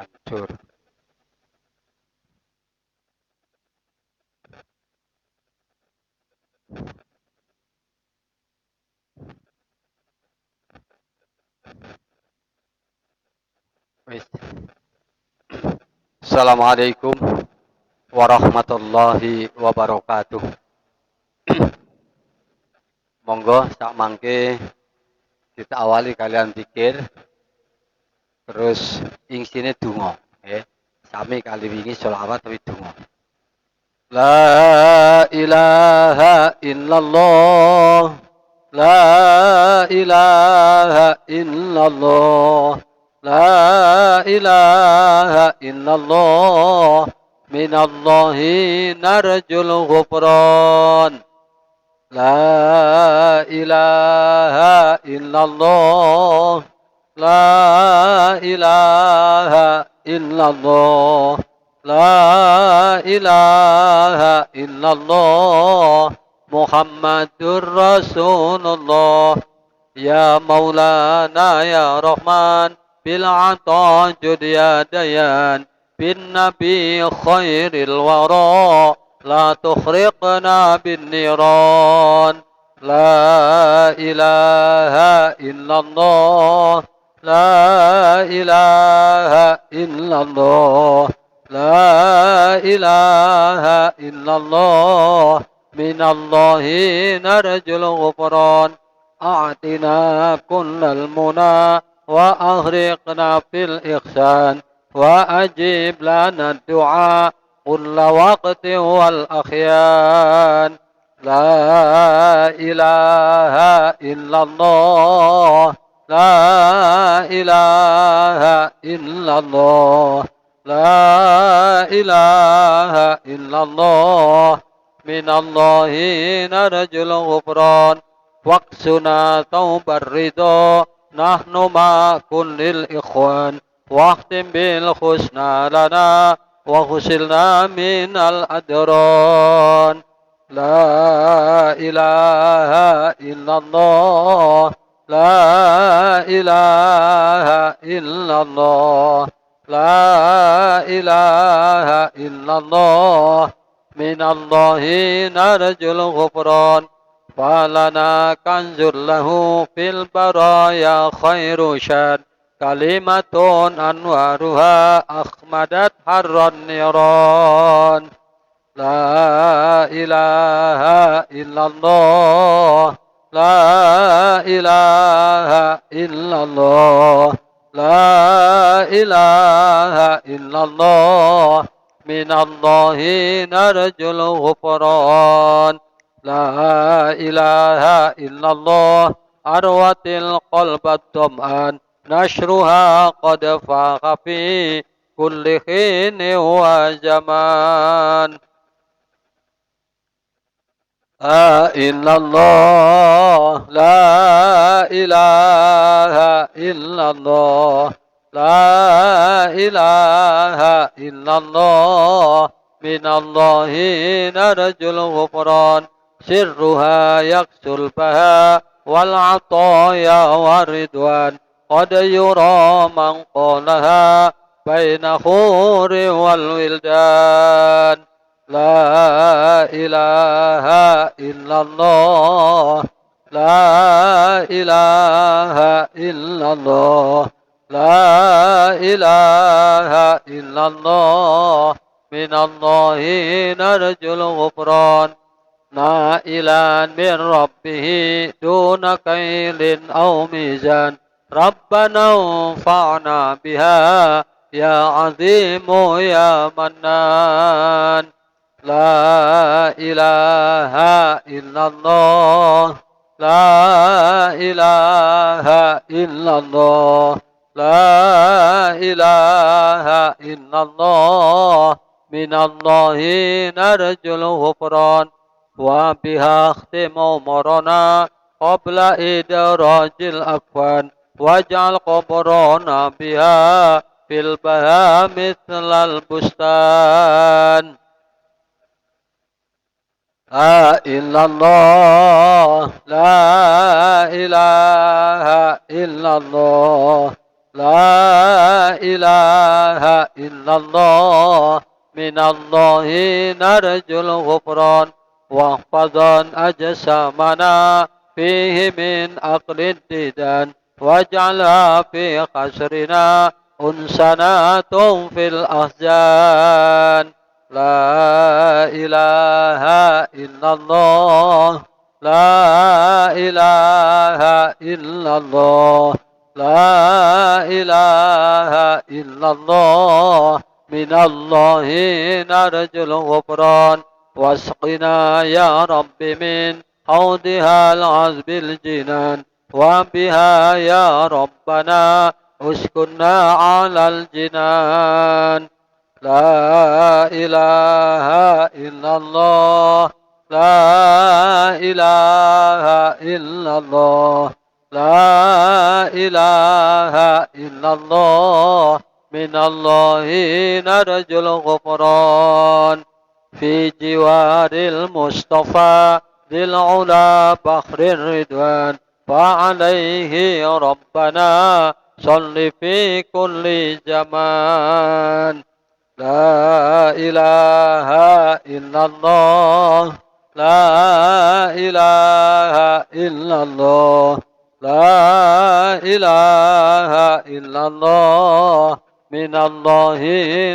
hancur. Wis. Assalamualaikum warahmatullahi wabarakatuh. Monggo sak mangke kita awali kalian pikir terus sini donga, nggih. Sami kali wingi selawat tapi donga. La ilaha illallah. La ilaha illallah. La ilaha illallah. Minallahi narjul ghufran. La ilaha illallah. La ilaha illallah. La ilaha illallah. Muhammadur Rasulullah. Ya Maulana ya Rahman. Bil atajud ya Dayan. Bin Nabi khairil wara. La tukhriqna bin niran. La ilaha illallah. La ilaha illallah. La ilaha illallah. Minallahi narjul ghufran. A'tina kullal muna. Wa aghriqna fil ihsan. Wa ajib lana du'a. كل وقت والأخيان. لا إله إلا الله. لا إله إلا الله. لا إله إلا الله. من الله نرجو الغفران. واكسنا ثوب الرضا. نحن مع كل الإخوان. واختم بالحسنى لنا. وغسلنا من الأدران. لا إله إلا الله. لا إله إلا الله. لا إله إلا الله. من الله نرجو الغفران. فلنا كنز له في البرايا خير شان. كلمة أنوارها أخمدت حر النيران. لا إله إلا الله. لا إله إلا الله. لا إله إلا الله. من الله نرجو الغفران. لا إله إلا الله. أروت القلب الظمآن. نشرها قد فاق في كل حين وزمان. لا إلا الله. لا إله إلا الله. لا إله إلا الله. من الله نرجو الغفران. سرها يكسو البهاء والعطايا والرضوان. قد يرى من قالها بين خور والولدان. لا إله إلا الله. لا إله إلا الله. لا إله إلا الله. من الله نرجو الغفران. نائلا من ربه دون كيل أو ميزان. ربنا انفعنا بها يا عظيم يا منان. لا إله إلا الله. لا إله إلا الله. لا إله إلا الله. من الله نرجو الغفران. وبها اختم عمرنا قبل إدراج الأكفان. واجعل قبرنا بها في البهاء مثل البستان. لا إلا الله. لا إله إلا الله. لا إله إلا الله من الله نرجو الغفران واحفظا أجسامنا فيه من أقل الديدان واجعلها في قصرنا أنسنات في الأحزان لا إله إلا الله لا إله إلا الله لا إله إلا الله من الله نرجو الغفران واسقنا يا رب من حوضها العذب الجنان وبها يا ربنا اسكننا على الجنان لا إله إلا الله لا إله إلا الله لا إله إلا الله من الله نرجو الغفران في جوار المصطفى ذي العلا بحر الرضوان وعليه ربنا صل في كل زمان لا إله إلا الله لا إله إلا الله لا إله إلا الله من الله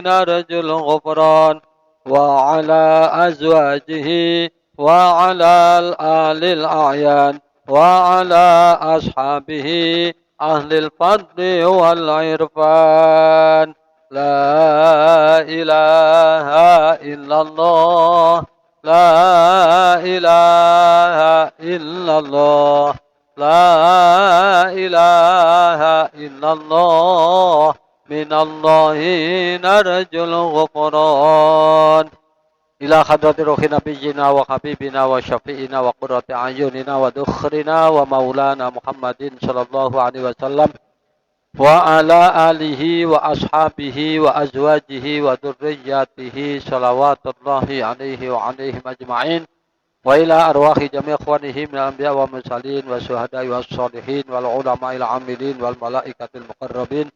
نرجو الغفران وعلى أزواجه وعلى الآل الأعيان وعلى أصحابه أهل الفضل والعرفان لا إله إلا الله لا إله إلا الله لا إله إلا الله من الله نرجو الغفران إلى حضرة روح نبينا وحبيبنا وشفيعنا وقرة أعيننا ودخرنا ومولانا محمد صلى الله عليه وسلم وعلى آله وأصحابه وأزواجه وذرياته صلوات الله عليه وعليهم أجمعين وإلى أرواح جميع إخوانه من الأنبياء والمرسلين والشهداء والصالحين والعلماء العاملين والملائكة المقربين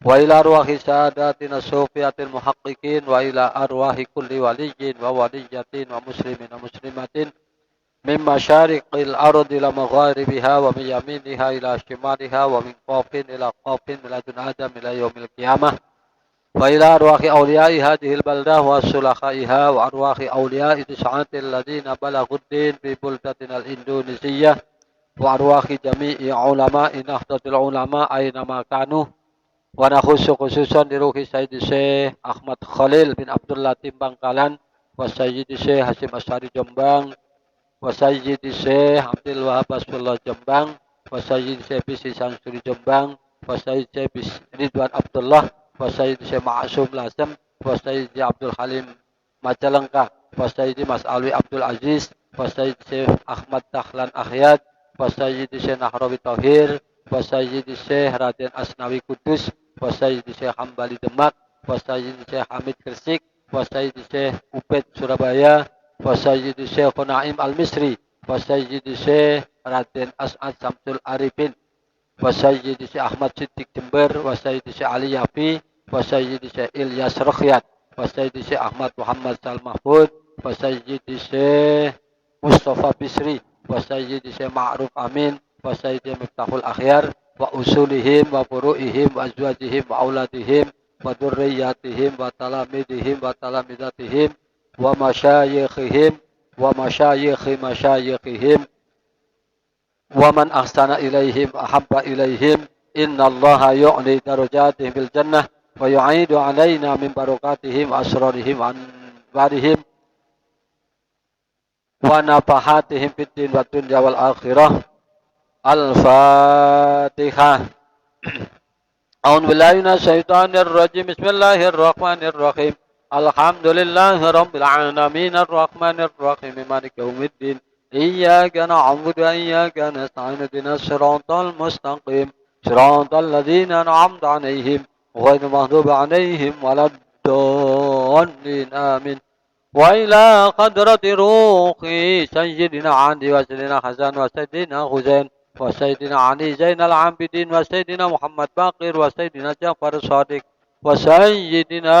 وإلى أرواح ساداتنا الصوفية المحققين وإلى أرواح كل ولي وولية ومسلم ومسلمة من مشارق الأرض إلى مغاربها ومن يمينها إلى شمالها ومن قاف إلى قاف من لدن آدم إلى يوم القيامة وإلى أرواح أولياء هذه البلدة وصلحائها وأرواح أولياء تسعة الذين بلغوا الدين في بلدتنا الإندونيسية وأرواح جميع علماء نهضة العلماء أينما كانوا ونخص خصوصا لروح سيد الشيخ أحمد خليل بن عبد اللطيف بangkalan وسيد الشيخ هاشم أشعري Jombang وسيد الشيخ عبد الوهاب Hasbullah Jombang وسيد الشيخ بشير Samsuri Jombang وسيد الشيخ رضوان عبد الله وسيد الشيخ معصوم Lasem وسيد عبد الحليم Majalengka وسيد Mas Alwi Abdul Aziz وسيد الشيخ أحمد Dahlan Akhyad وسيد الشيخ Nahrawi Tauhir وسيد الشيخ Raden Asnawi Kudus وسيد الشيخ Hambali Demak وسيد الشيخ Hamid Gresik وسيد الشيخ Ubed Surabaya وسيد الشيخ Naim Al-Misri وسيد الشيخ Raden As'ad Samsul Arifin وسيد الشيخ Ahmad Siddiq Jember وسيد الشيخ Ali Yafi وسيد الشيخ Ilyas Rokhyat وسيد الشيخ Ahmad Muhammad Sal Mahfud وسيد الشيخ Mustafa Bisri وسيد الشيخ Ma'ruf Amin وسيد Miftahul Akhyar وأصولهم وفروعهم وأزواجهم وأولادهم وذرياتهم وتلاميذهم وتلامذاتهم ومشايخهم ومشايخ مشايخهم ومن أحسن إليهم أحب إليهم إن الله يعلي درجاتهم في الجنة ويعيد علينا من بركاتهم وأسرارهم وأنوارهم ونفحاتهم في الدين والدنيا والآخرة الفاتحة أعوذ بالله من الشيطان الرجيم بسم الله الرحمن الرحيم الحمد لله رب العالمين الرحمن الرحيم مالك يوم الدين إياك نعبد وإياك نستعين اهدنا الصراط المستقيم صراط الذين أنعمت عليهم غير المغضوب عليهم ولا الضالين آمين وإلى قدرة روح سيدنا علي وسيدنا حسن وسيدنا حسين وسيدنا علي زين العابدين وسيدنا محمد باقر وسيدنا جعفر الصادق وسيدنا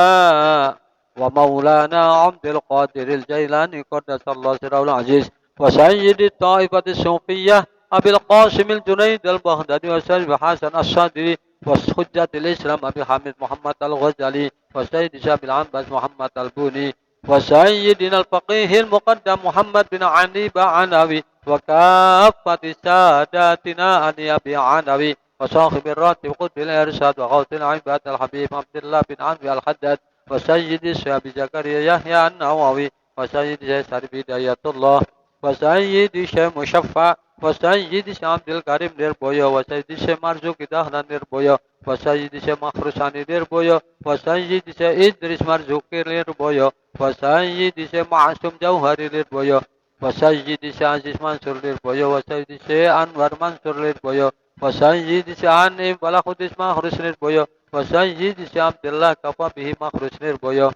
ومولانا عبد القادر الجيلاني قدس الله سره العزيز وسيد الطائفة الصوفية أبي القاسم الجنيد البغدادي وسيد حسن الصادري وحجة الإسلام أبي حامد محمد الغزالي وسيد شاب العنبس محمد البوني وسيدنا الفقيه المقدم محمد بن علي بعنوي وكافة ساداتنا علي أبي عنوي وصاحب الراتب قطب الإرشاد وغوث العباد الحبيب عبد الله بن عنوي الحداد وسيد الشاب زكريا يحيى النووي وسيد شيخ بداية الله وسيد الشيخ مشفع وسيد الشيخ عبد الكريم نيربويو وسيد الشيخ مرزوق دهنا نيربويو وسيد الشيخ مخرساني نيربويو وسيد الشيخ إدريس مرزوق نيربويو وسيد الشيخ معصوم جوهري نيربويو وسيد الشيخ عزيز منصور نيربويو وسيد الشيخ أنور منصور نيربويو وسيد الشيخ عنيم بلاخوديس مخرس نيربويو وسيد الشيخ عبد الله كفى به مخرس نيربويو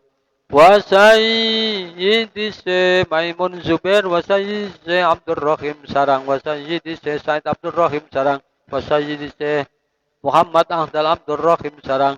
وسيد الشيخ ميمون زبير وسيد الشيخ عبد الرحيم سرang وسيد الشيخ سعيد عبد الرحيم سرang وسيد الشيخ محمد أفضل عبد الرحيم سرang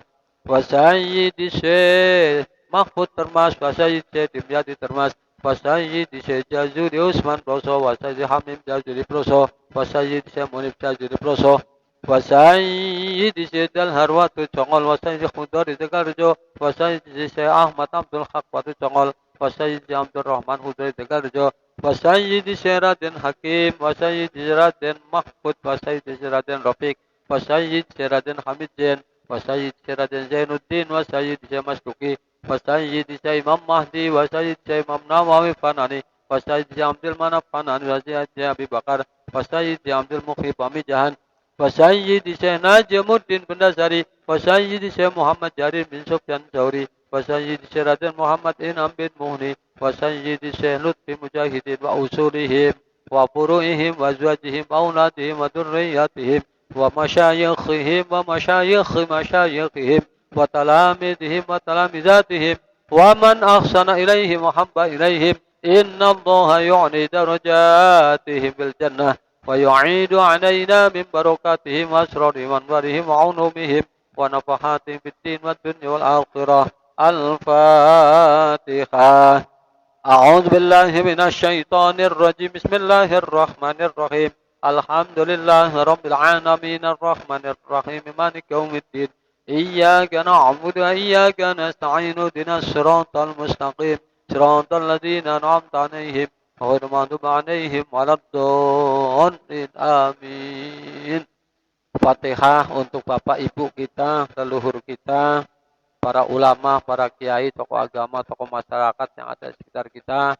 وسيد الشيخ محفوظ ترماس وسيد الشيخ دمياطي ترماس وسيد الشيخ جازوري عثمان بروسو وسيد حميم جازوري بروسو وسيد الشيخ منيف جازوري بروسو وسيد الشيخ الهروات تشغل وسيد خضار دقارجو وسيد الشيخ أحمد عبد الحق تشغل وسيد عبد الرحمن خضار دقارجو وسيد الشيخ رادن حكيم وسيد رادن محفوظ وسيد رادن رفيق وسيد رادن حميد زين وسيد رادن زين الدين وسيد مسلوكي وسيد إمام مهدي وسيد إمام نووي فناني وسيد عبد المناف فناني وسيد أبي بكر وسيد عبد المخيب أمي جهان وسيد ناجم الدين بن نصري وسيد محمد جرير بن سفيان الثوري وسيد رادن محمد إنعام بن مهني وسيد لطفي مجاهدين وأصولهم وفروعهم وأزواجهم وأولادهم وذرياتهم ومشايخهم ومشايخ مشايخهم وتلاميذهم وتلامذاتهم ومن أحسن إليهم وحب إليهم إن الله يعني درجاتهم بالجنة ويعيد علينا من بركاتهم وأسرارهم وأنوارهم وعلومهم ونفحاتهم في الدين والدنيا والآخرة الفاتحة أعوذ بالله من الشيطان الرجيم بسم الله الرحمن الرحيم الحمد لله رب العالمين الرحمن الرحيم مالك يوم الدين إياك نعبد وإياك نستعين اهدنا الصراط المستقيم صراط الذين أنعمت عليهم غير المغضوب عليهم ولا الضالين آمين. Fatihah untuk Bapak Ibu kita, leluhur kita, para ulama, para kiai, tokoh agama, tokoh masyarakat yang ada di sekitar kita,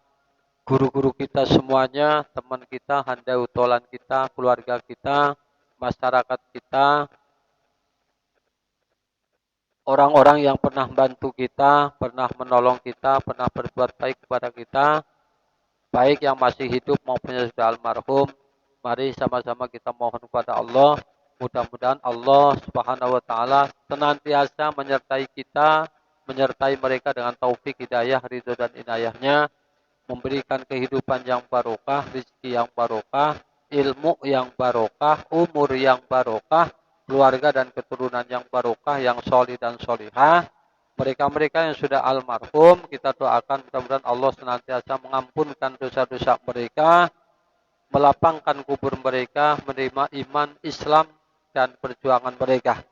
guru-guru kita semuanya, teman kita, handai-utolan kita, keluarga kita, masyarakat kita, orang-orang yang pernah bantu kita, pernah menolong kita, pernah berbuat baik kepada kita, baik yang masih hidup maupun yang sudah almarhum. Mari sama-sama kita mohon kepada Allah, mudah-mudahan Allah Subhanahu wa taala senantiasa menyertai kita, menyertai mereka dengan taufik, hidayah, ridho dan inayahnya, memberikan kehidupan yang barokah, rezeki yang barokah, ilmu yang barokah, umur yang barokah, keluarga dan keturunan yang barokah, yang solih dan solihah. Mereka-mereka yang sudah almarhum, kita doakan mudah-mudahan Allah senantiasa mengampunkan dosa-dosa mereka, melapangkan kubur mereka, menerima iman, Islam, dan perjuangan mereka.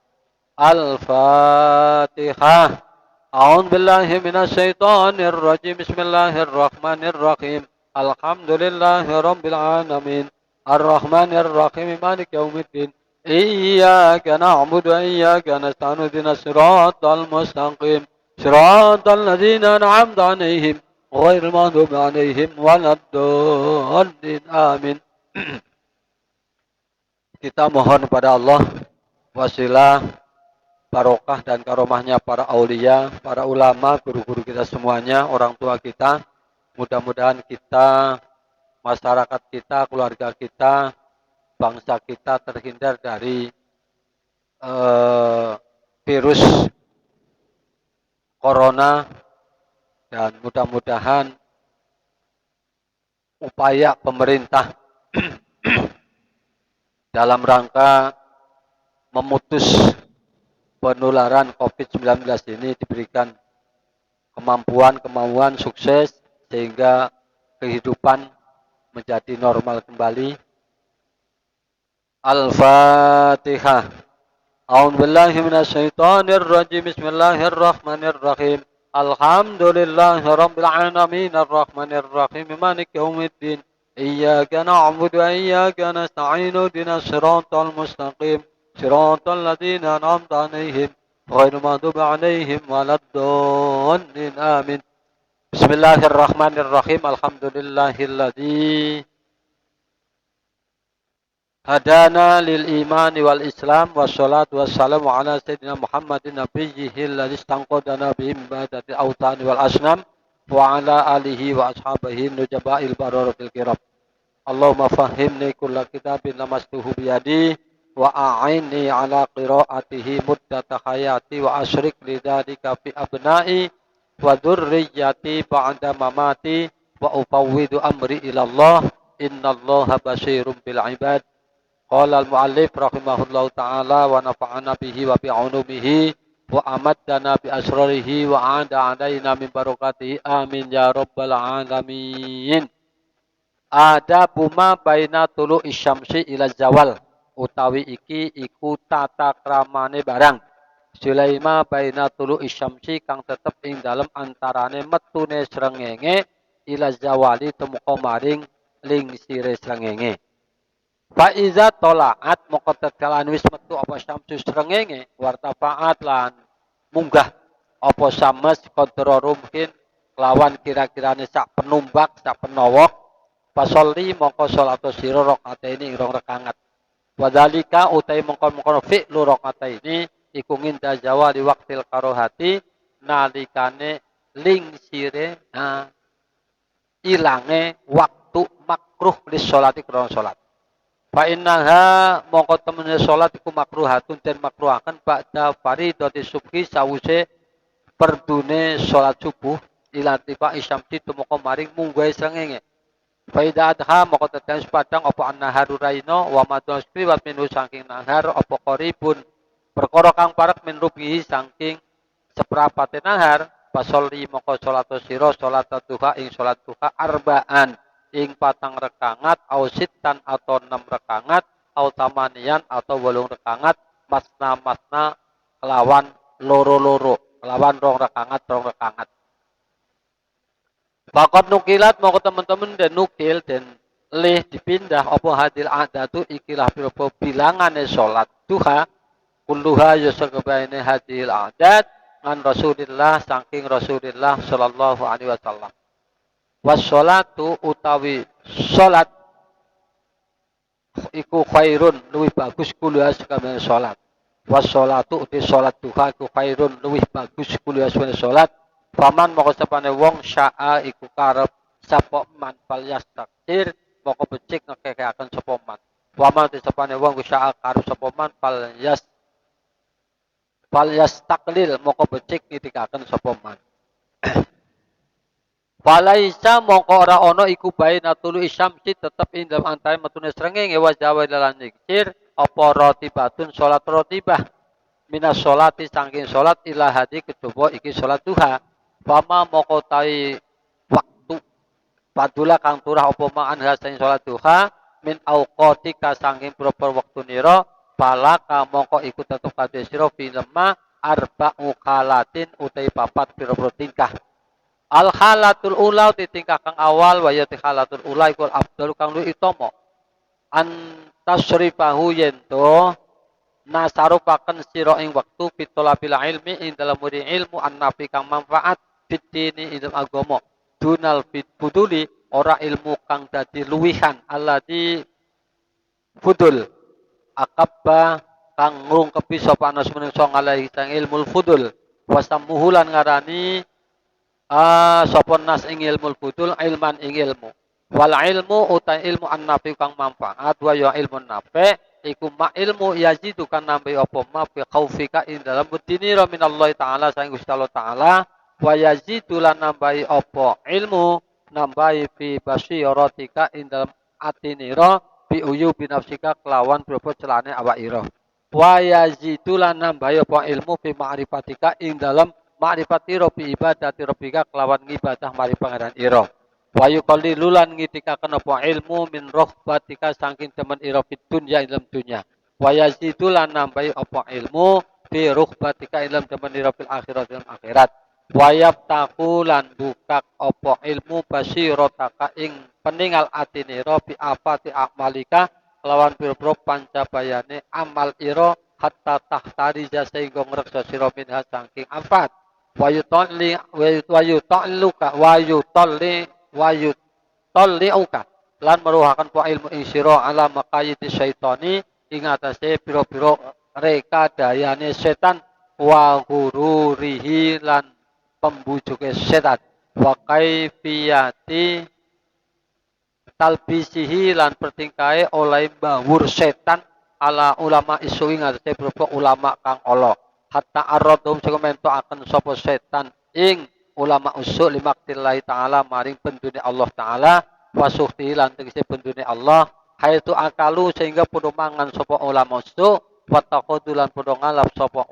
Al-Fatihah. A'udzu billahi minasyaitonir rajim. Bismillahirrahmanirrahim. Alhamdulillahi rabbil alamin. Ar-Rahmanir Rahim. Maliki yaumiddin. Iyyaka na'budu wa iyyaka nasta'in. Ihdinas siratal mustaqim. Siratal ladzina an'amta 'alaihim ghairil maghdubi 'alaihim waladdallin. Amin. Kita mohon kepada Allah wasilah, barokah dan karomahnya para aulia, para ulama, guru-guru kita semuanya, orang tua kita. Mudah-mudahan kita, masyarakat kita, keluarga kita, bangsa kita terhindar dari virus corona, dan mudah-mudahan upaya pemerintah dalam rangka memutus penularan COVID-19 ini diberikan kemampuan sukses sehingga kehidupan menjadi normal kembali. Al-Fatihah. A'udzubillahi minasyaitonirrajim. Bismillahirrahmanirrahim. Alhamdulillahirabbil alamin arrahmanirrahim maliki yaumiddin. Iyyaka na'budu wa iyyaka nasta'in ihdinas siratal mustaqim. Siratal ladzina an'amta 'alaihim ghairil maghdubi 'alaihim waladdallin. Amin. Bismillahirrahmanirrahim. Alhamdulillahilladzi hadana lil imani wal islam wassalatu wassalamu ala sayyidina Muhammadin nabiyyihi alladzi istanqadana bihim ibadati awtani wal asnam wa ala alihi wa ashabihi nujabail bararatil kiram. Allahumma fahhimni kulla kitabin lamastuhu biyadi wa a'inni ala qiraatihi muddata hayati wa asyrik lidzalika fi abna'i wa dzurriyyati ba'da mamati wa ufawwidu amri ila Allah innallaha basyirum bil ibad. Qala al-muallif rahimahullahu ta'ala wa nafa'ana bihi wa bi'ulumihi wa amaddana bi asrarihi wa a'ada 'alaina min barakatihi amin ya rabbal alamin. Ada buma baina tulu isyamsi ila zawal utawi iki iku tata kramane barang Sulaima baina tulu isyamsi kang tetep ing dalem antarane metune srengenge ila zawali temuka maring lingsire srengenge. Fa iza tolaat moko tetkalan wis metu apa syamsu srengenge wartafaat lan munggah apa sames qadra rumkin lawan kira-kirane sak penumbak sak penowok pasolli moko salat sira rakaataini ing rong rakaat. Wadalika utai mongkon-mongkon fi'lu rakaataini iku nginda zawali waqtil karohati nalikane lingsire ilange waktu makruh lis sholati krana salat. Fa innaha mongko temene salat iku makruhatun den makruhaken ba'da faridati subhi sawise perdune salat subuh ila tiba isyamsi tumeka maring munggah srengenge. Fa idza adha mongko tetes padang apa annaharu raina wa madun skriwat minu saking nahar apa qaribun perkara kang parek min rubihi saking seprapate nahar pasolli mongko salat sira salat duha ing salat duha arbaan ing patang rekangat au sittan atau 6 rekangat au tamanian atau 8 rekangat masna kelawan loro-loro kelawan rong rekangat. Bakot nukilat mau teman-teman dan nukil dan leh dipindah apa hadil adatu ikilah pira bilangane salat duha kulluha yasakabaine hadil adat an Rasulillah saking Rasulillah sallallahu alaihi wasallam. Wassolatu utawi salat iku khairun luwih bagus kuliah sekalian salat. Wassolatu uti salat duha iku khairun luwih bagus kuliah sekalian salat. Faman moko sapane wong syaa iku karep sapa man fal yastakir moko becik ngekekaken sapa man. Faman sapane wong syaa karep sapa man fal yastaklil moko becik nitikaken sapa man. Falaisa mongko ora ana iku baina tulu isyamsi tetep ing dalem antare metune srengenge wa jawa dalan zikir apa ratibatun salat ratibah minas salati saking salat ila hadi kecoba iki salat duha fama mongko tai waktu padula kang turah apa ma'an hasaing salat duha min auqatika saking proper wektunira palaka mongko iku tetep kadhe sira fi lemma arba'u khalatin utai papat pira-pira tingkah. Al halatul ula tingkah kang awal wa ya halatul ula iku afdal kang luwih utama an tasrifahu yento nasarupaken sira ing wektu pitolabil ilmi ing dalam muri ilmu annafi kang manfaat fitini ing agama dunal fit buduli ora ilmu kang dadi luwihan allati fudul akabba kang ngrungkepi sapa anas menungso ngalahi sang ilmu fudul wasamuhulan ngarani sapa nas ing ilmul fudul ilman ing ilmu wal ilmu uta ilmu annafi kang manfaat wa ya ilmu nafi iku ma ilmu yazidu kan nambahi apa ma fi khaufika ing dalam bedini minallah taala sang Gusti Allah taala wa yazidu lan nambahi apa ilmu nambahi fi basyiratika ing dalam atinira uyu binafsika kelawan berbuat celane awak ira. Wa yazidu lan nambahi apa ilmu fi ma'rifatika ing dalam ma'rifati rabbi ibadati rabbika kelawan ngibadah mari pangeran ira. Wa yuqallilu lan ngitikaken apa ilmu min rahbatika saking temen ira fid dunya ing dalam dunya. Wa yazidu lan nambahi apa ilmu fi ruhbatika ing dalam temen ira fil akhirat dalam akhirat. Wayab takulan bukak opo ilmu basirotaka ing peninggal atine ro bi afati amalika lawan pira-pira pancabayane amal ira hatta tahtarija sehingga ngreksa sira minha saking afat wayutolliuka lan meruhakan po ilmu ing sira ala maqayidi syaitani ing atase pira-pira reka dayane setan wa hururihi lan pembujuke setan wa kaifiyati talbisihi lan pertingkahe oleh bawur setan ala ulama isu ing atase beberapa ulama kang ala hatta arradhum sing mentokaken sapa setan ing ulama usul limaktillahi taala maring pendune Allah taala wasuhti lan tegese pendune Allah haitu akalu sehingga padha mangan sapa ulama usul wa taqadulan padha ngalap sapa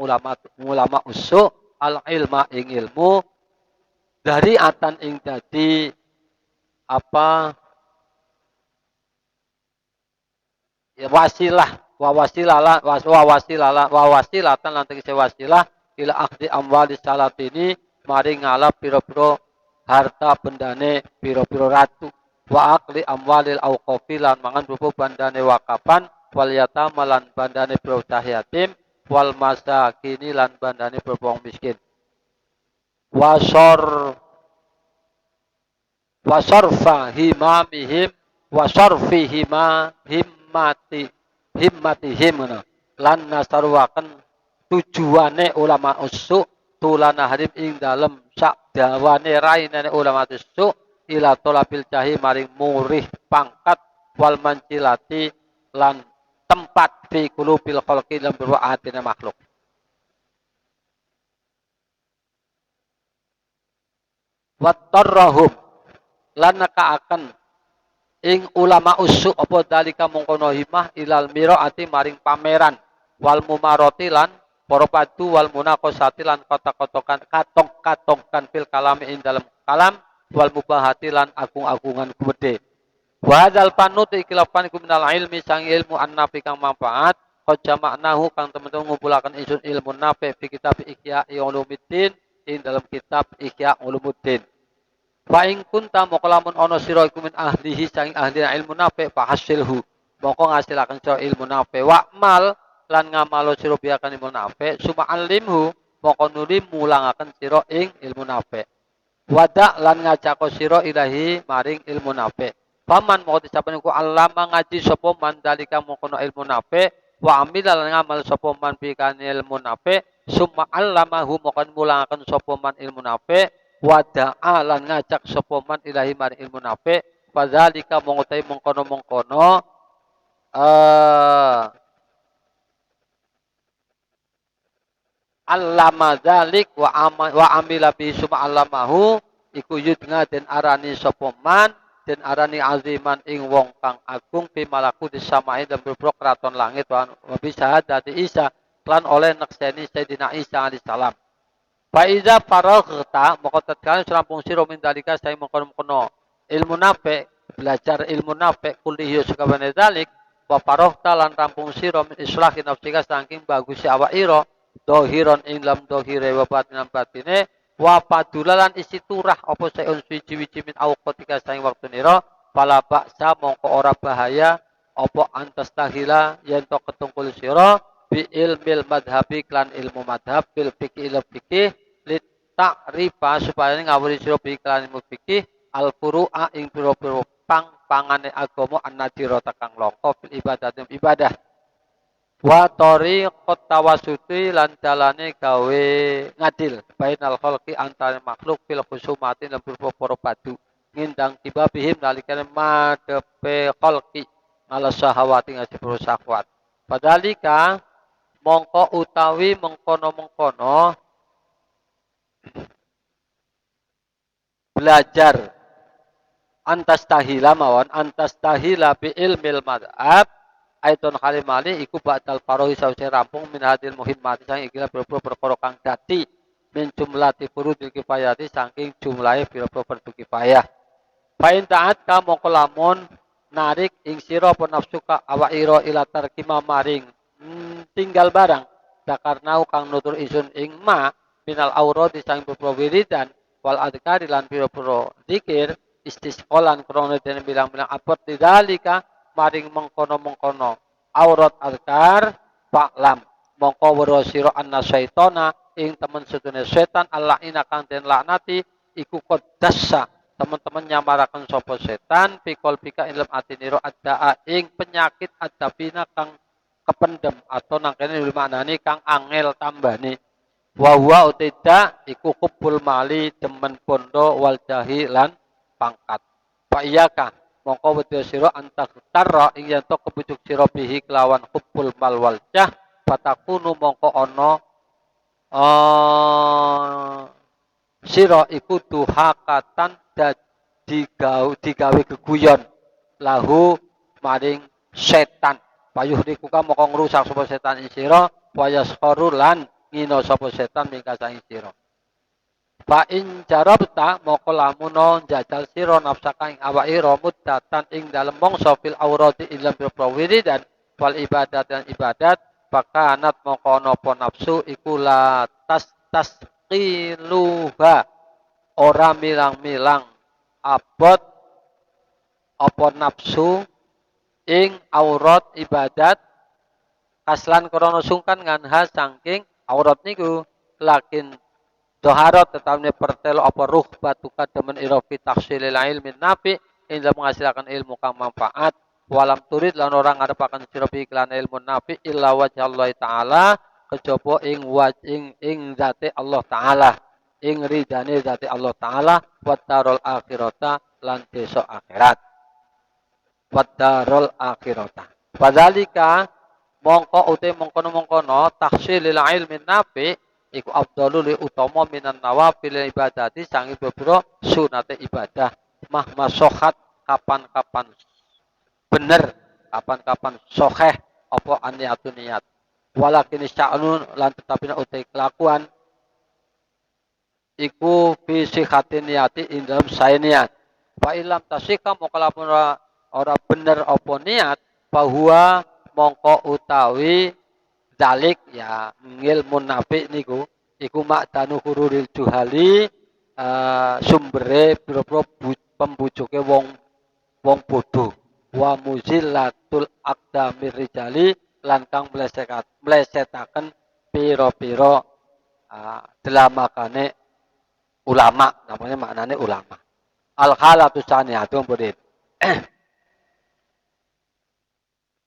ulama usul al ilma ing ilmu dari atan ing dadi apa ya, wasilatan lan tegese wasilah ila akhdi amwali salatini mari ngalap pira-pira harta bendane pira-pira ratu wa akli amwalil auqafi lan mangan rupa bandane wakapan wal yatama lan bandane pira yatim wal masakini lan bandane pira miskin wasarfa himamihim wasarfihima himmatihim lan nasarwaken tujuane ulama usuk tulana harim ing dalem sak dawane rainane ulama usuk ila tolabil jahi maring murih pangkat wal mancilati lan tempat fi qulubil khalqi lan berwa'atina makhluk. Wattarrahum lan nakaaken ing ulama usuk apa dalika mongkono himah ilal miraati maring pameran wal mumarati lan para padu wal munaqasati lan kata-katakan katong-katongkan fil kalami ing dalam kalam wal mubahati lan agung-agungan gede. Wa hadzal panut ikilafan minal ilmi sang ilmu annafi kang manfaat qad jama'nahu kang teman-teman ngumpulaken isun ilmu nafi fi kitab Ihya Ulumuddin ing dalam kitab Ihya Ulumuddin. Fa in kunta moko lamun ana sira iku min ahlihi saking ahli ilmu nafi fa hasilhu moko ngasilaken sira ilmu nafi wa mal lan ngamalo sira biakan ilmu nafi suma alimhu moko nuli mulangaken sira ing ilmu nafi wada lan ngajak sira ilahi maring ilmu nafi paman moko disapen ku allama ngaji sapa man dalika moko ilmu nafi wa amil lan ngamal sapa man bikan ilmu nafi summa allamahu moko mulangaken sapa man ilmu nafi wada'a lan ngajak sapa man ilahi maring ilmu nafi fadzalika mongkotai mongkono allama dzalik wa amila bi suma allamahu iku yudna den arani sapa man den arani aziman ing wong kang agung fi malaku disamain dan berbro kraton langit wa bisa dadi Isa lan oleh nekseni Sayyidina Isa alaihi salam. Faiza faraghta moko tatkala rampung sira min dalika saya mengkono ilmu nafi belajar ilmu nafi kullihi sakabane dalik wa faraghta lan rampung sira min islahi nafsika saking bagus awak ira dohiron ing lam dohire wa batinan batine wa padulalan isi turah apa saeun suci-wici min awqatika saking waktunira fala baksa mongko ora bahaya apa antastahila yen to ketungkul sira bi ilmil madhabi klan ilmu madhab bil fikih ilmu fikih lit ta'rifa supaya ngawuri sira bi klan ilmu fikih al furu'a ing pira-pira pangane agama annadira takang longko fil ibadah wa tariqat tawassuti lan dalane gawe ngadil bainal khalqi antara makhluk fil khusumati lan para padu ngindang kibabihim nalikane madepe khalqi ala syahawati ngasih syahwat padalika mongko utawi mengkono-mengkono belajar antastahila mawon antastahila bi ilmil madhab aitun halimali iku ba'dal farohi sawise rampung min hadil muhimmati sang ikilah perkara kang dadi min jumlati furudil kifayati saking jumlahe pira-pira fardu kifayah. Fa'in ta'at ka mongko lamun narik ing sira apa nafsu ka awak ira ila tarkima maring tinggal barang dakarnau kang nutur isun ing ma minal aurati sang pira wiridan wal adkari lan pira-pira zikir istisqalan krana den bilang-bilang abot tidalika maring mengkono-mengkono aurat adkar fa'lam mongko weruh sira anna syaitana ing temen sedune setan Allah ina kang den laknati iku kodassa teman-teman nyamarakan sopo setan pikol pika ilm atiniro ada ing penyakit ada pina kang kependem atau nangkene maknane kang angel tambani wa utida iku kubul mali demen pondo wal jahi lan pangkat fa iyaka mongko wedya sira antak tarra ing yen to kebujuk sira bihi kelawan kubul mal wal jah fatakunu mongko ana sira iku duhakatan digawe geguyon lahu maring setan payuh dikuka moko ngrusak sapa setan ing sira wayaskharu lan ngina sapa setan mingka sang sira fa in jarabta moko lamun njajal sira nafsaka ing awake ira muddatan ing dalem mangsa fil aurati ilam prawiri dan wal ibadat dan ibadat pakanat moko napa nafsu iku la tasqiluha ora milang-milang abot apa nafsu ing aurat ibadat kaslan krana sungkan nganha saking aurat niku lakin doharat tetapnya pertelo apa ruh batuka demen ira fi tahsilil ilmi nafi ing menghasilkan ilmu kang manfaat walam turid lan orang ngarepaken sira bi iklan ilmu nafi illa wajh Allah taala kejaba ing zate Allah taala ing ridane zati Allah taala wa darul akhirata lan besok akhirat wa darul akhirata fadzalika mongko uti mongkono tahsilil ilmi nafi iku afdalul utama minan nawafil ibadati sangi bebro sunate ibadah mahma sohat kapan-kapan bener kapan-kapan soheh apa aniatun niat walakin sya'nun lan tetapi uti kelakuan iku fi sihatin niati ing dalam saya niat. Fa ilam tasika mongko lamun ora bener apa niat bahwa mongko utawi dalik ya ilmu nafi niku iku makdanu hururil juhali sumbere pira-pira pembujuke wong bodho wa muzillatul aqdamir rijali lan kang mlesetaken pira-pira delamakane ulama namanya maknanya ulama al halatu saniyatu murid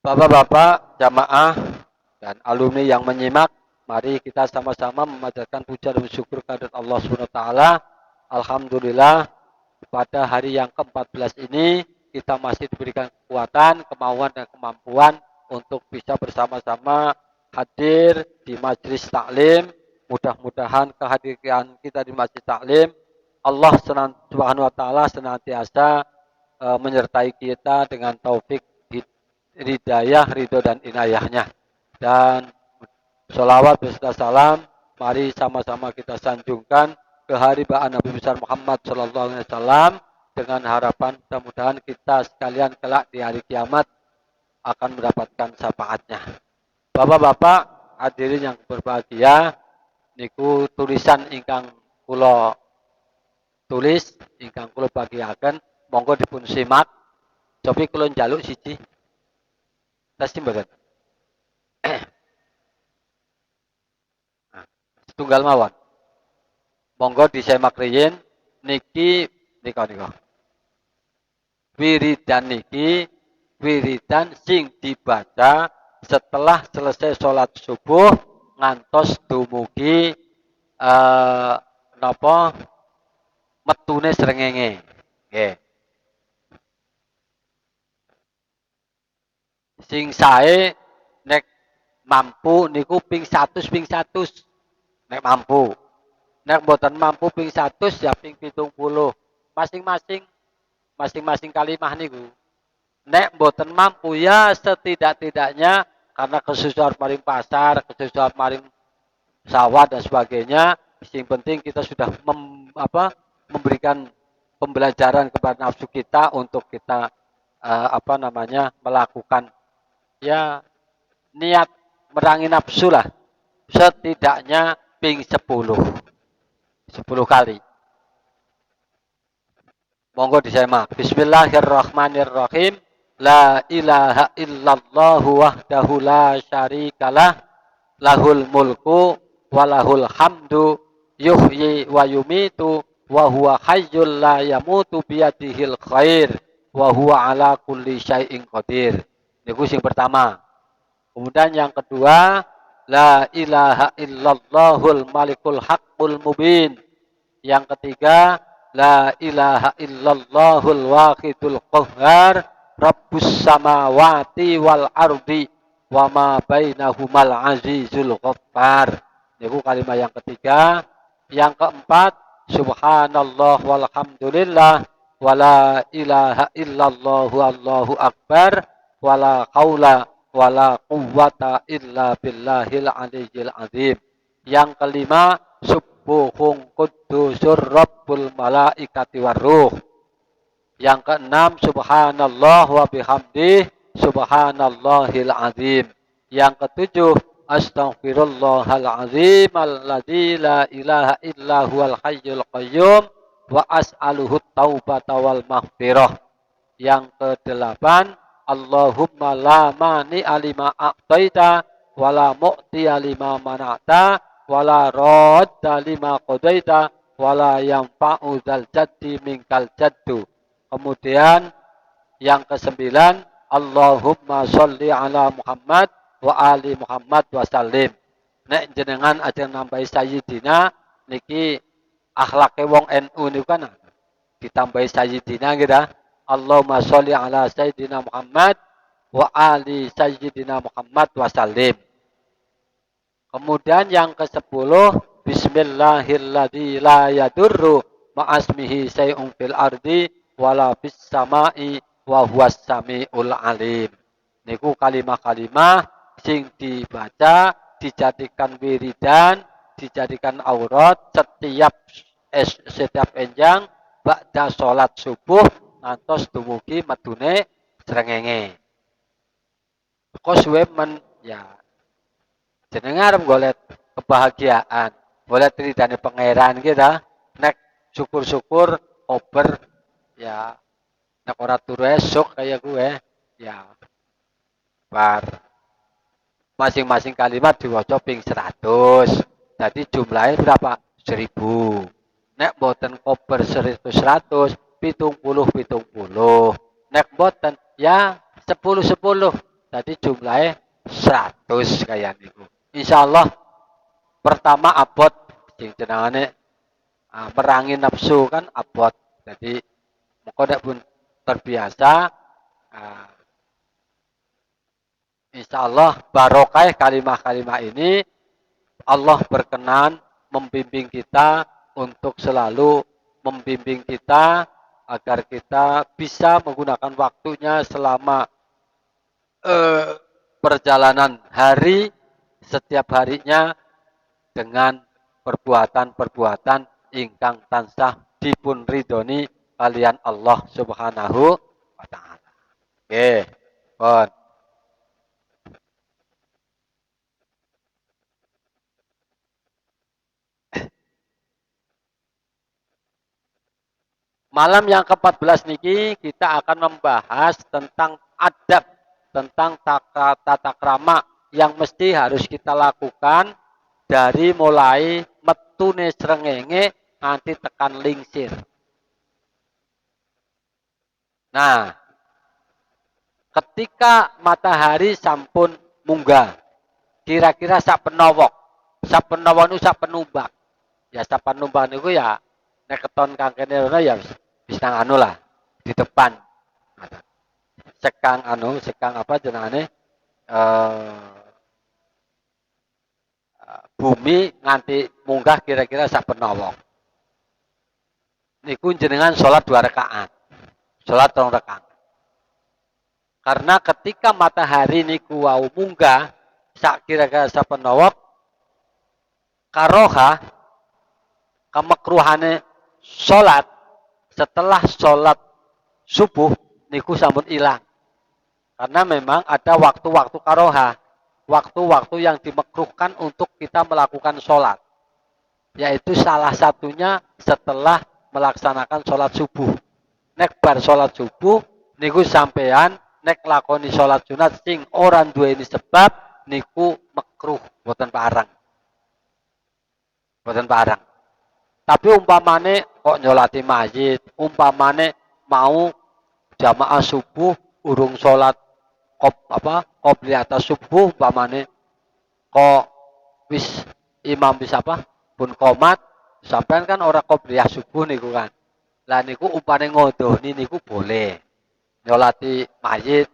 Bapak-bapak jamaah dan alumni yang menyimak mari kita sama-sama memanjatkan puja dan syukur kehadirat Allah Subhanahu wa taala alhamdulillah pada hari yang ke-14 ini kita masih diberikan kekuatan kemauan dan kemampuan untuk bisa bersama-sama hadir di majelis taklim. Mudah-mudahan kehadiran kita di Masjid Taklim Allah Subhanahu wa taala senantiasa menyertai kita dengan taufik hidayah, ridho dan inayahnya. Dan sholawat beserta salam mari sama-sama kita sanjungkan ke haribaan Nabi besar Muhammad sallallahu alaihi wasallam dengan harapan mudah-mudahan kita sekalian kelak di hari kiamat akan mendapatkan syafaatnya. Bapak-bapak hadirin yang berbahagia, niku tulisan ingkang kula tulis ingkang kula bagiaken monggo dipun simak cobi kula njaluk siji tes mboten setunggal mawon monggo disemak riyin niki nika wiridan niki wiridan sing dibaca setelah selesai sholat subuh ngantos dumugi napa metune srengenge nggih sing sae nek mampu niku ping 100 nek mampu nek mboten mampu ping 100 ya ping 70 masing-masing masing-masing kalimah niku. Nek mboten mampu ya setidak-tidaknya karena kesusahan maring pasar, kesusahan maring sawah dan sebagainya. Yang penting kita sudah memberikan pembelajaran kepada nafsu kita untuk kita melakukan ya niat merangi nafsu lah. Setidaknya ping 10 kali. Monggo disemak. Bismillahirrahmanirrahim. La ilaha illallah wahdahu la syarikalah lahul mulku walahul hamdu yuhyi wa yumitu wa huwa hayyul la yamutu biyadihil khair wa huwa ala kulli syai'in qadir. Niku sing pertama. Kemudian yang kedua, la ilaha illallahul malikul haqqul mubin. Yang ketiga, la ilaha illallahul wahidul qahhar rabbus samawati wal ardi wa ma bainahumal azizul ghaffar. Niku kalimat yang ketiga. Yang keempat, subhanallah walhamdulillah wala ilaha illallah wallahu akbar wala haula wala quwwata illa billahil aliyyil azim. Yang kelima, subuhun quddusur rabbul malaikati waruh. Yang keenam, subhanallah wa bihamdih subhanallahil azim. Yang ketujuh, astaghfirullahal azim alladzi la ilaha illa huwal hayyul qayyum wa as'aluhu taubata wal maghfirah. Yang kedelapan, Allahumma la mani alima a'taita wala mu'ti alima mana'ta wala radda lima qadaita wala yanfa'u dzal jaddi minkal jaddu. Kemudian yang kesembilan, Allahumma sholli ala Muhammad wa ali Muhammad wa sallim. Nek jenengan aja nambahi sayyidina niki akhlake wong NU niku kan ditambahi sayyidina gitu. Allahumma sholli ala sayyidina Muhammad wa ali sayyidina Muhammad wa sallim. Kemudian yang ke-10, bismillahilladzi la yadurru ma'asmihi syai'un fil ardi wala bis sama'i wa huwas samiul alim. Niku kalimah-kalimah sing dibaca, dijadikan wiridan, dijadikan aurat setiap enjang ba'da salat subuh ngantos dumugi medune srengenge. Kok suwe men ya jenengan arep golek kebahagiaan, golek ridane pangeran kita, nek syukur-syukur ober ya nek ora turu esuk kaya gue ya bar masing-masing kalimat diwaca ping 100. Jadi jumlahnya berapa? 1000. Nek boten koper 100 pitung puluh. Nek boten ya 10. Jadi jumlahnya 100 kayak niku. Insyaallah pertama abot sing jenengane merangi nafsu kan abot. Jadi moko nek pun terbiasa insyaallah barokah kalimah-kalimah ini Allah berkenan membimbing kita untuk selalu membimbing kita agar kita bisa menggunakan waktunya selama perjalanan hari setiap harinya dengan perbuatan-perbuatan ingkang tansah dipun ridhoni kalian Allah Subhanahu wa taala. Oke, pun. Malam yang ke-14 niki kita akan membahas tentang adab, tentang tata krama yang mesti harus kita lakukan dari mulai metune srengenge nganti tekan lingsir. Nah, ketika matahari sampun munggah, kira-kira sak penowok nu sak penumbak. Ya sak penumbak niku ya nek keton kangkene ora ya bisa anu lah di depan. Sekang apa jenengane? Bumi nganti munggah kira-kira sak penowok. Niku jenengan sholat 2 rakaat. Salat rong rakaat. Karena ketika matahari niku wau munggah sak kira-kira sapenawa karoha kemakruhane salat setelah salat subuh niku sampun ilang. Karena memang ada waktu-waktu karoha, waktu-waktu yang dimakruhkan untuk kita melakukan sholat. Yaitu salah satunya setelah melaksanakan sholat subuh. Nek bar sholat subuh, niku sampean nek lakoni sholat sunat sing orang dua ini sebab niku makruh, boten parang. Boten parang. Tapi umpamane kok nyolati masjid, umpamane mau jamaah subuh urung sholat qobliyata subuh umpamane kok wis imam bisa apa pun komat sampean kan ora qobliyah subuh niku kan. Lah niku umpane ngodoni niku boleh. Nyolati masjid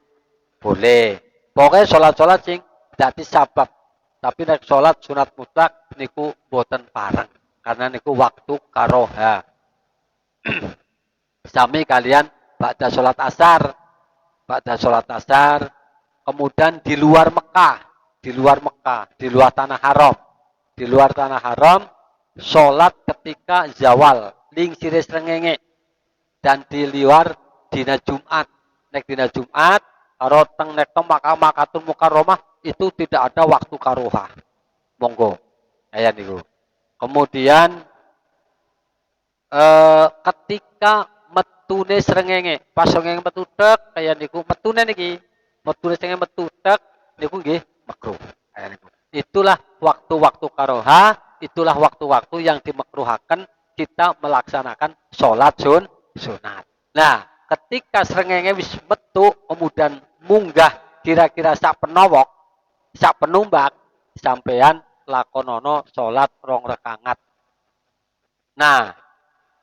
boleh. Pokoknya sholat-sholat sing dadi sabab. Tapi nek sholat sunat mutlak niku boten pareng. Karena niku waktu karoha. Sami kalian ba'da sholat asar. Ba'da sholat asar. Kemudian di luar Mekah. Di luar Mekah. Di luar tanah haram. Di luar tanah haram. Sholat ketika zawal. Ling siris rengenge. Dan di luar dina Jumat. Nek dina Jumat. Karo teng nek teng makatul mukarramah. Itu tidak ada waktu karoha. Monggo. Kayak niku. Kemudian ketika metune srengenge, pas srengenge metu tek kaya niku metune niki. Metune srengenge metu tek niku nggih makruh. Kaya niku. Itulah waktu-waktu karoha, itulah waktu-waktu yang dimakruhaken kita melaksanakan sholat sunat. Nah, ketika srengenge wis metu kemudian munggah kira-kira sak penowok, sak penumbak sampean lakonono sholat rong rakaat. Nah,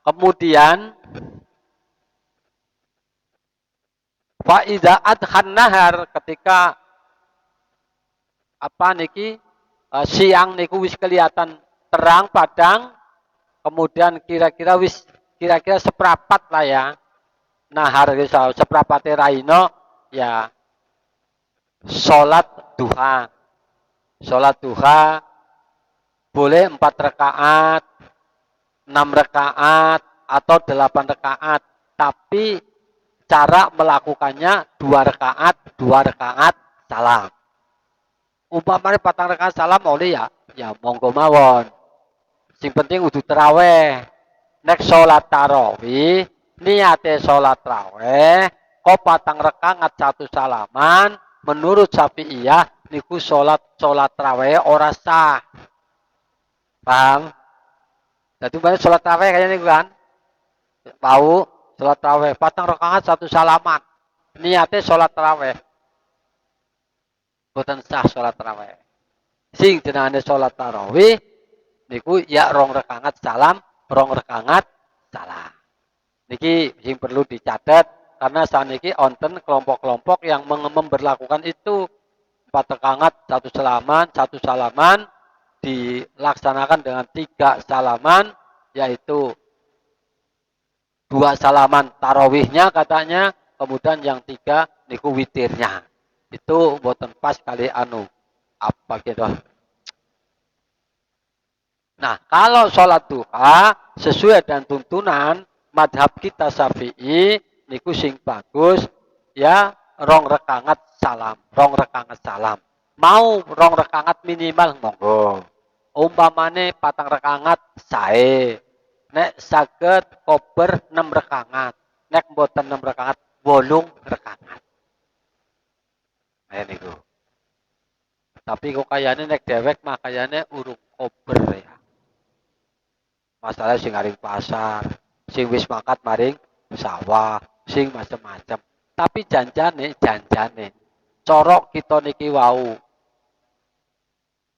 kemudian faiza adhan nahar ketika apa niki siang niku wis kelihatan terang padang, kemudian kira-kira seprapat lah ya. Nahar seprapate raino ya sholat duha. Sholat duha boleh 4 rakaat, 6 rakaat, atau 8 rakaat. Tapi cara melakukannya 2 rakaat salam. Umpamanya 4 rakaat salam boleh ya monggo mawon. Sing penting udah terawih. Nek sholat tarawih, niate sholat tarawih, kok 4 rakaat 1 salaman, menurut Syafi'iyah niku sholat tarawih ora sah. Paham? Jadi banyak sholat tarawih kayaknya niku kan. Tahu sholat tarawih 4 rakaat 1 salaman. Niate sholat tarawih. Boten sah sholat tarawih. Sing jenenge sholat tarawih niku ya 2 rakaat salam, 2 rakaat salam. Niki sing perlu dicatat karena saniki onten kelompok-kelompok yang memberlakukan itu 4 rakaat 1 salaman dilaksanakan dengan 3 salaman, yaitu 2 salaman tarawihnya katanya, kemudian yang 3 niku witirnya. Itu boten pas kali apa gitu. Nah, kalau sholat duha sesuai dengan tuntunan madhab kita Syafi'i niku sing bagus ya 2 rakaat salam, 2 rakaat salam. Mau 2 rakaat minimal monggo. Umpamane 4 rakaat sae. Nek saged kober 6 rakaat. Nek mboten 6 rakaat 8 rakaat. Ayo niku. Tapi kok kayane nek dewek mah kayane urung kober ya. Masalah sing ngaring pasar, sing wis makat maring sawah, sing macam-macam. Tapi janjane corok kita niki wau.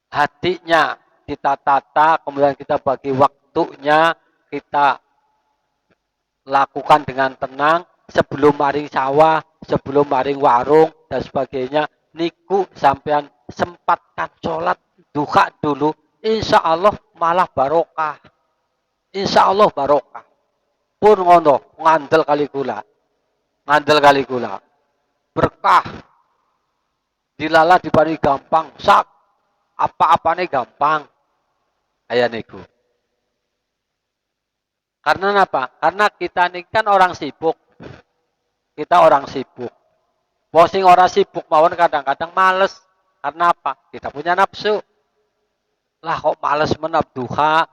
Hatinya kita tata, kemudian kita bagi waktunya, kita lakukan dengan tenang sebelum maring sawah, sebelum maring warung dan sebagainya. Niku sampean sempatkan sholat duha dulu, insya Allah malah barokah. Insya Allah barokah. Pun ngono ngandel kali gula. Ngandel kali kula. Berkah. Dilala dibari gampang. Sak. Apa-apane gampang. Kayak niku. Karena apa? Karena kita ini kan orang sibuk. Kita orang sibuk. Posing orang sibuk mawon kadang-kadang males. Karena apa? Kita punya nafsu. Lah kok males menap duha.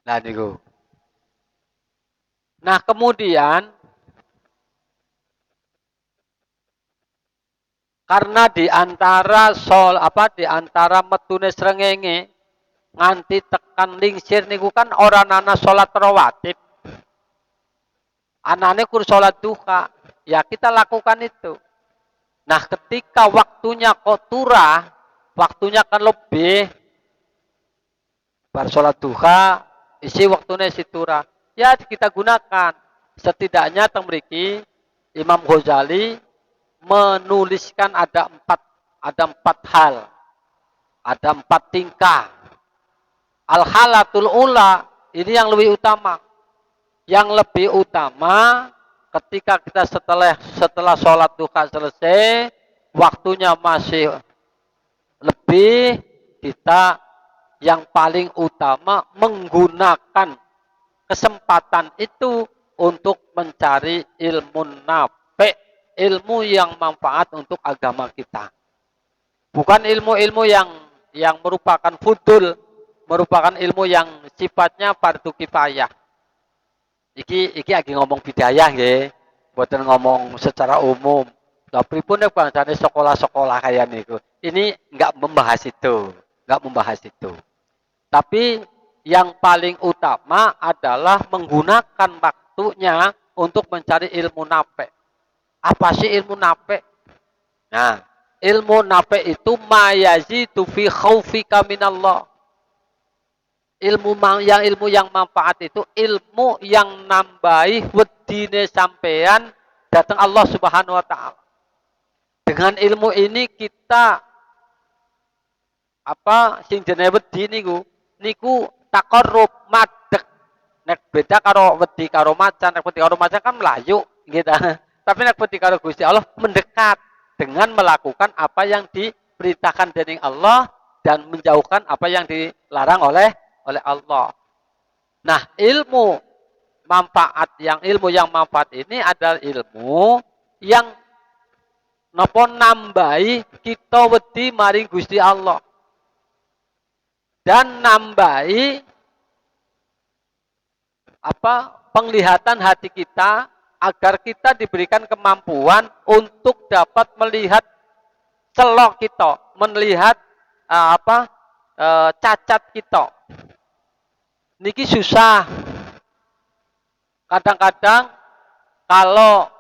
Nah niku. Nah kemudian karena di antara di antara metune srengenge nganti tekan lingsir niku kan orang anak sholat rawatib. Anaknya kur sholat duha. Ya kita lakukan itu. Nah ketika waktunya kok turah, waktunya kan lebih. Bar sholat duha, isi waktunya isi turah. Ya kita gunakan. Setidaknya temriki Imam Ghazali menuliskan ada empat hal. Ada 4 tingkah. Al-halatul ula, ini yang lebih utama. Yang lebih utama ketika kita setelah sholat duha selesai, waktunya masih lebih, kita yang paling utama menggunakan kesempatan itu untuk mencari ilmu nafi, ilmu yang manfaat untuk agama kita. Bukan ilmu-ilmu yang merupakan fudul, merupakan ilmu yang sifatnya fardu kifayah. Iki lagi ngomong bidayah nggih, mboten ngomong secara umum. Tapi pun bangsane sekolah-sekolah kayak niku. Ini enggak membahas itu, enggak membahas itu. Tapi yang paling utama adalah menggunakan waktunya untuk mencari ilmu nafi. Apa sih ilmu nafi? Nah, ilmu nafi itu mayazidu fi khaufika minallah. Ilmu yang manfaat itu ilmu yang nambahi wedine sampean datang Allah Subhanahu wa taala. Dengan ilmu ini kita sing jenenge wedi niku taqarrub madeg. Nek beda karo wedi karo macan, nek wedi karo macan kan melayu gitu. Tapi nek wedi karo Gusti Allah mendekat dengan melakukan apa yang diperintahkan dening Allah dan menjauhkan apa yang dilarang oleh Allah. Nah, ilmu yang manfaat ini adalah ilmu yang napa nambahi kita wedi maring Gusti Allah. Dan nambahi penglihatan hati kita agar kita diberikan kemampuan untuk dapat melihat celok kita, melihat cacat kita. Niki susah. Kadang-kadang kalau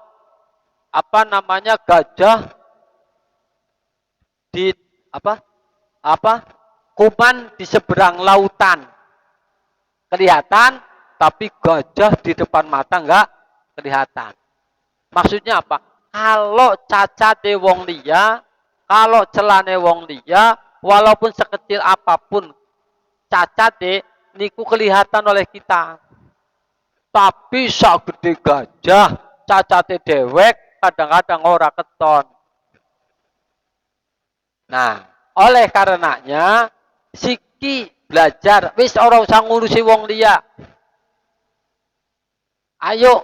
gajah di kuman di seberang lautan kelihatan, tapi gajah di depan mata enggak kelihatan. Maksudnya apa? Kalau cacate wong liya, kalau celane wong liya, walaupun sekecil apapun cacate niku kelihatan oleh kita. Tapi sak gede gajah, cacate dewek kadang-kadang ora keton. Nah, oleh karenanya siki belajar, wis ora usah ngurusi wong liya. Ayo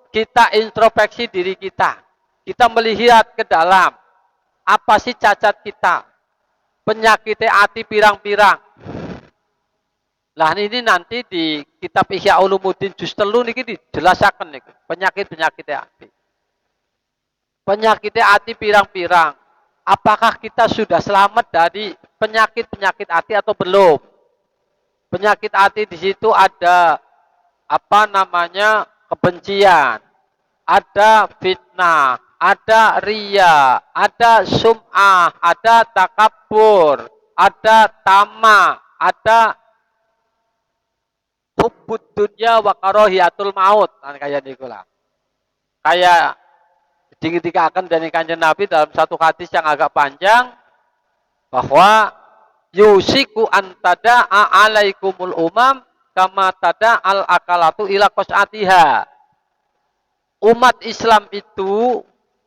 kita introspeksi diri kita. Kita melihat ke dalam. Apa sih cacat kita? Penyakitnya hati pirang-pirang. Lah ini nanti di kitab Ihya Ulumuddin juz 3 niki dijelasaken niku, penyakit-penyakit hati. Penyakit hati pirang-pirang. Apakah kita sudah selamat dari penyakit-penyakit hati atau belum? Penyakit hati di situ ada kebencian, ada fitnah, ada riya, ada sum'ah, ada takabur, ada tamak, ada hubbud dunya wa karahiyatul maut, kayak nikulah. Kayak dikatakan dari Kanjeng Nabi dalam satu hadis yang agak panjang bahwa yusiku antada alaikumul umam kama tada al akalatu ila qas'atiha. Umat Islam itu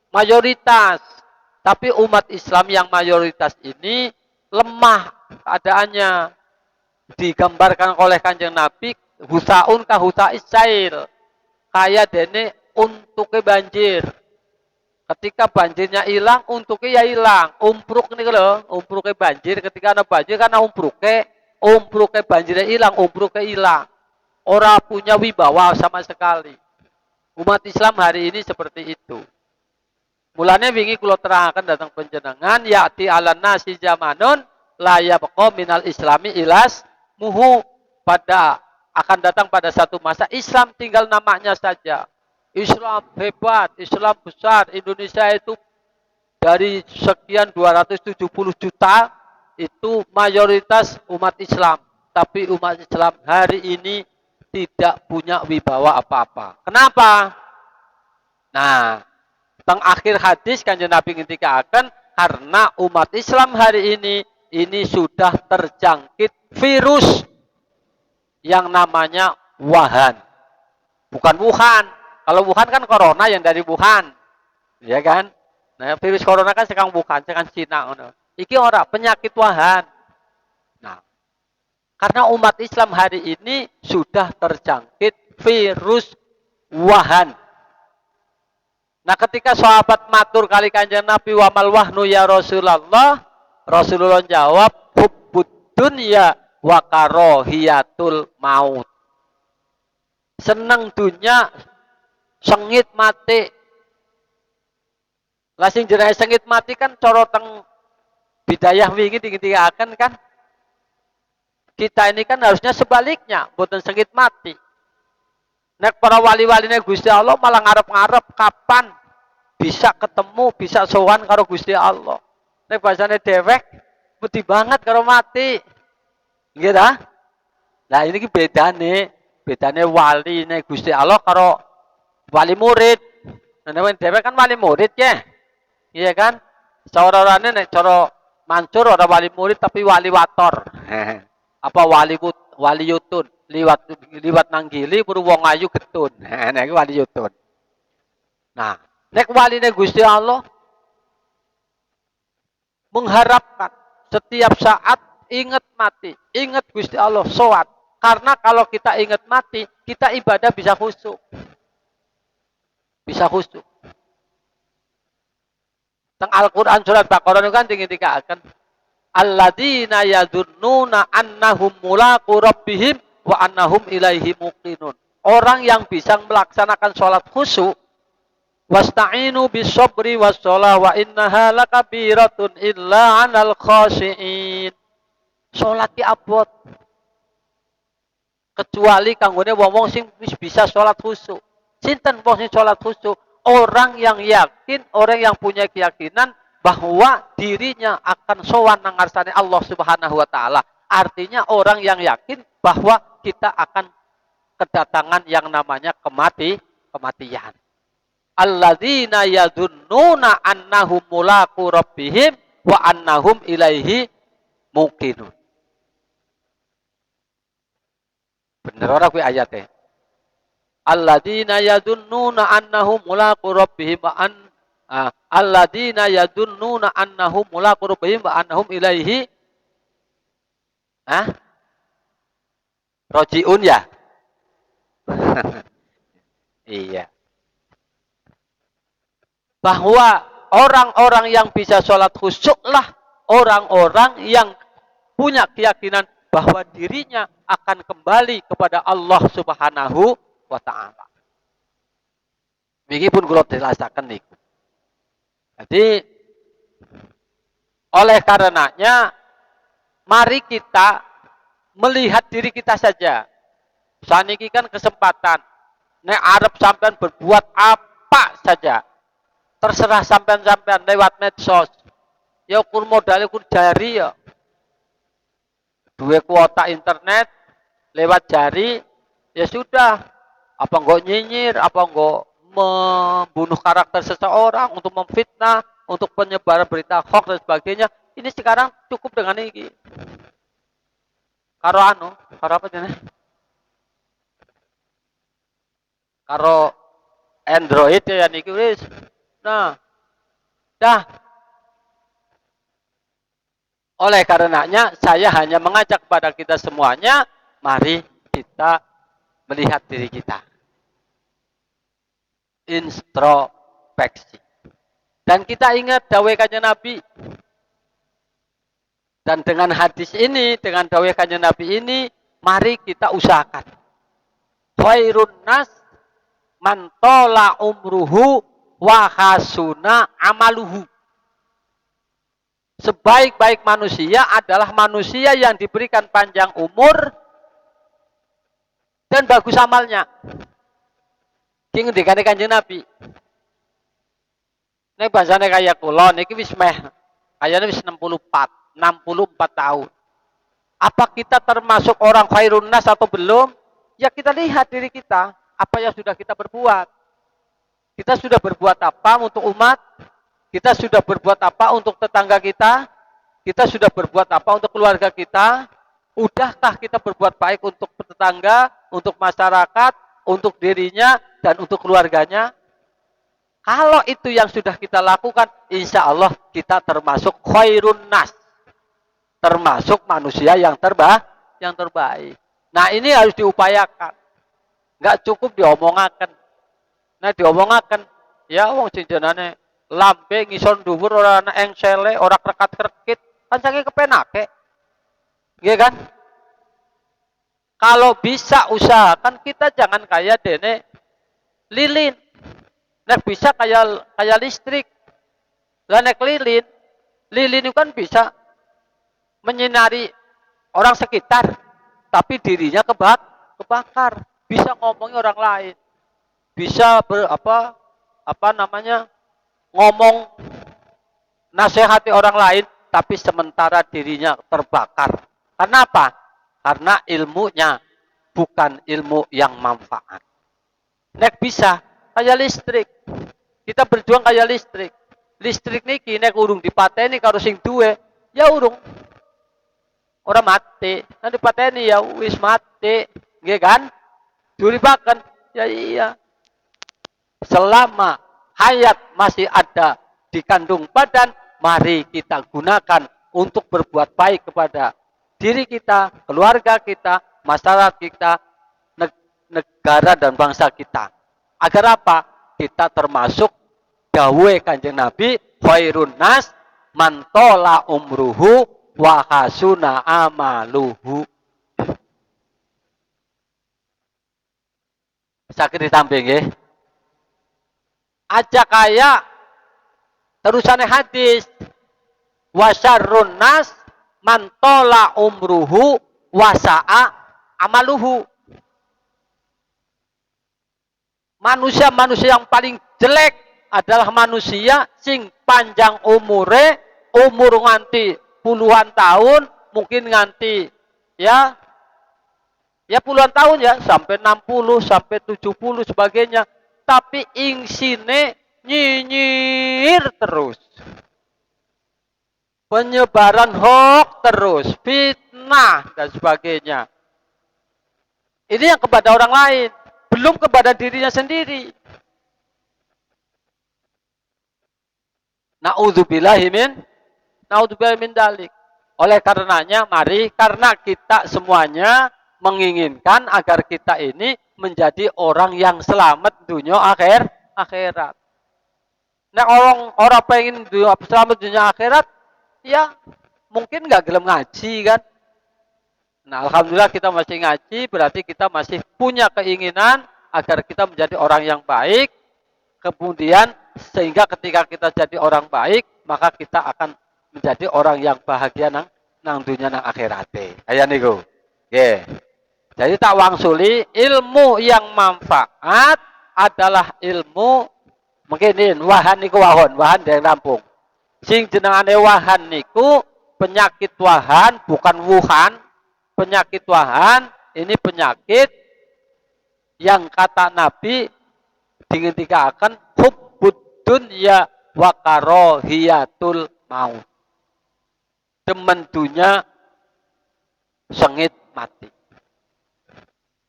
mayoritas, tapi umat Islam yang mayoritas ini lemah keadaannya. Digambarkan oleh Kanjeng Nabi husaun ka husais sail, kaya dene untuke banjir. Ketika banjirnya hilang, untuknya ya hilang. Umpruk nih loh, umpruke banjir. Ketika ada banjir karena umpruke banjirnya hilang, umpruke hilang. Orang punya wibawa sama sekali. Umat Islam hari ini seperti itu. Mulanya wingi kula terangkan datang penjenengan ya'ti 'alan nasi zamanun la yabqa minal islami ilas muhu, pada akan datang pada satu masa Islam tinggal namanya saja. Islam hebat, Islam besar, Indonesia itu dari sekian 270 juta itu mayoritas umat Islam. Tapi umat Islam hari ini tidak punya wibawa apa-apa. Kenapa? Nah, teng akhir hadis Kanjeng Nabi ngendikaken karena umat Islam hari ini sudah terjangkit virus yang namanya Wuhan. Bukan Wuhan. Kalau Wuhan kan corona yang dari Wuhan. Ya kan? Nah, virus corona kan sekarang Wuhan, sekarang Cina. Iki ora penyakit Wuhan. Nah, karena umat Islam hari ini sudah terjangkit virus Wuhan. Nah, ketika sahabat matur kali Kanjeng Nabi wa mal wahnu ya Rasulullah, Rasulullah jawab hubbud dunya wa karahiyatul maut. Seneng dunya, sengit mati. Lah sing jenenge sengit mati kan cara teng bidayah wingi dikitikaken kan. Kita ini kan harusnya sebaliknya, boten sengit mati. Nek para wali-waline Gusti Allah malah ngarep-ngarep kapan bisa ketemu, bisa sowan karo Gusti Allah. Nek bahasane dewek wedi banget karo mati. Nggih ta? Nah, ini ki bedane wali nek Gusti Allah karo wali murid. Nek dewek kan wali murid ya. Iya kan? Saorane nek cara mancur ora wali murid tapi wali wator. Apa wali yutun, liwat nanggili puru wong ayu getun. Nek wali yutun. Nah, nek waline Gusti Allah mengharapkan setiap saat ingat mati, ingat Gusti Allah, sholat. Karena kalau kita ingat mati, kita ibadah bisa khusyuk. Bisa khusyuk. Teng Al-Qur'an surat Baqarah itu kan dikatakan alladzina yadhunnuna annahum mulaqu rabbihim wa annahum ilaihi muqinun. Orang yang bisa melaksanakan sholat khusyuk, wasta'inu bis-sabri was-shalah wa innaha lakabiratun illa 'alal khashiin. Salat ki abot. Kecuali kanggone wong-wong sing wis bisa salat khusyuk. Sinten wong sing salat khusyuk? Orang yang yakin, orang yang punya keyakinan bahwa dirinya akan sowan nang ngarsane Allah Subhanahu wa taala. Artinya orang yang yakin bahwa kita akan kedatangan yang namanya kematian. Alladzina yadhunnuna annahum mulaqu rabbihim wa annahum ilaihi muqinun. Bener ora kuwi ayate? Alladzina yadhunnuna annahum mulaqu rabbihim wa alladzina yadhunnuna annahum mulaqu rabbihim wa annahum ilaihi rajiun ya. Iya. Bahwa orang-orang yang bisa sholat khusyuklah orang-orang yang punya keyakinan bahwa dirinya akan kembali kepada Allah Subhanahu wa ta'ala. Begipun kula jelasaken niku. Jadi oleh karenanya mari kita melihat diri kita saja. Saniki kan kesempatan. Nek arep sampean berbuat apa saja. Terserah sampean-sampean lewat medsos. Ya ukur modalnya ukur jari ya. Dua kuota internet lewat jari ya sudah. Apa enggak nyinyir, apa enggak membunuh karakter seseorang untuk memfitnah, untuk penyebaran berita hoax dan sebagainya. Ini sekarang cukup dengan ini. Karo apa jenis? karo Android ya niki wis. Nah, dah. Oleh karenanya saya hanya mengajak kepada kita semuanya, mari kita melihat diri kita. Introspeksi. Dan kita ingat dawuh kanjeng Nabi. Dan dengan hadis ini, dengan dawuh kanjeng Nabi ini, mari kita usahakan. Khairun nas man tola umruhu wa hasuna amaluhu. Sebaik-baik manusia adalah manusia yang diberikan panjang umur dan bagus amalnya. Ki ngendikane Kanjeng Nabi. Nek bahasane kaya kula niki wis meh kayane wis 64 tahun. Apa kita termasuk orang khairun nas atau belum? Ya kita lihat diri kita, apa yang sudah kita berbuat. Kita sudah berbuat apa untuk umat? Kita sudah berbuat apa untuk tetangga kita? Kita sudah berbuat apa untuk keluarga kita? Udahkah kita berbuat baik untuk tetangga, untuk masyarakat, untuk dirinya, dan untuk keluarganya? Kalau itu yang sudah kita lakukan, insya Allah kita termasuk khairun nas. Termasuk manusia yang terbaik. Nah ini harus diupayakan. Nggak cukup diomongakan. Nah diomongakan, ya wong jenenane lambe ngison dhuwur ora ana engsele, ora krekat-krekit, kan saking kepenake. Nggih kan? Kalau bisa usahakan kita jangan kayak dene lilin. Nek bisa kayak listrik. Lah nek lilin itu kan bisa menyinari orang sekitar, tapi dirinya kebakar. Bisa ngomongi orang lain. Bisa ngomong nasihati orang lain, tapi sementara dirinya terbakar. Karena apa? Karena ilmunya bukan ilmu yang manfaat. Nek bisa kayak listrik. Kita berjuang kayak listrik. Listrik niki nek urung dipateni karo sing duwe, ya urung. Ora mati. Nek dipateni ya wis mati. Nggih kan? Duripaken. Ya iya. Selama hayat masih ada di kandung badan, mari kita gunakan untuk berbuat baik kepada diri kita, keluarga kita, masyarakat kita, negara dan bangsa kita. Agar apa? Kita termasuk dawuhe Kanjeng Nabi, khairun nas man tola umruhu wa hasuna amaluhu. Sakit ditambahin nggih. Aja kaya terusane hadis wasyarrun nas mantola umruhu wasa'a amaluhu. Manusia-manusia yang paling jelek adalah manusia sing panjang umure, umur nganti puluhan tahun, mungkin nganti ya puluhan tahun ya, sampai 60, sampai 70 sebagainya. Tapi insine nyinyir terus. Penyebaran hoax terus, fitnah dan sebagainya. Ini yang kepada orang lain, belum kepada dirinya sendiri. Na'udzubillahi min dalik. Oleh karenanya, mari karena kita semuanya menginginkan agar kita ini menjadi orang yang selamat dunia akhirat. Nah orang pengen selamat dunia akhirat, ya mungkin nggak gelem ngaji kan. Nah alhamdulillah kita masih ngaji, berarti kita masih punya keinginan agar kita menjadi orang yang baik. Kemudian sehingga ketika kita jadi orang baik, maka kita akan menjadi orang yang bahagia nang dunia nang akhirat. Ayo niku. Nggih. Jadi tak wangsuli ilmu yang manfaat adalah ilmu mungkin wahan niku wahan dari Lampung. Sing jenengane wahan niku penyakit wahan bukan Wuhan. Penyakit wahan ini penyakit yang kata Nabi dihentikan hubbud dunya wa karahiyatul maut. Demen dunya sengit mati.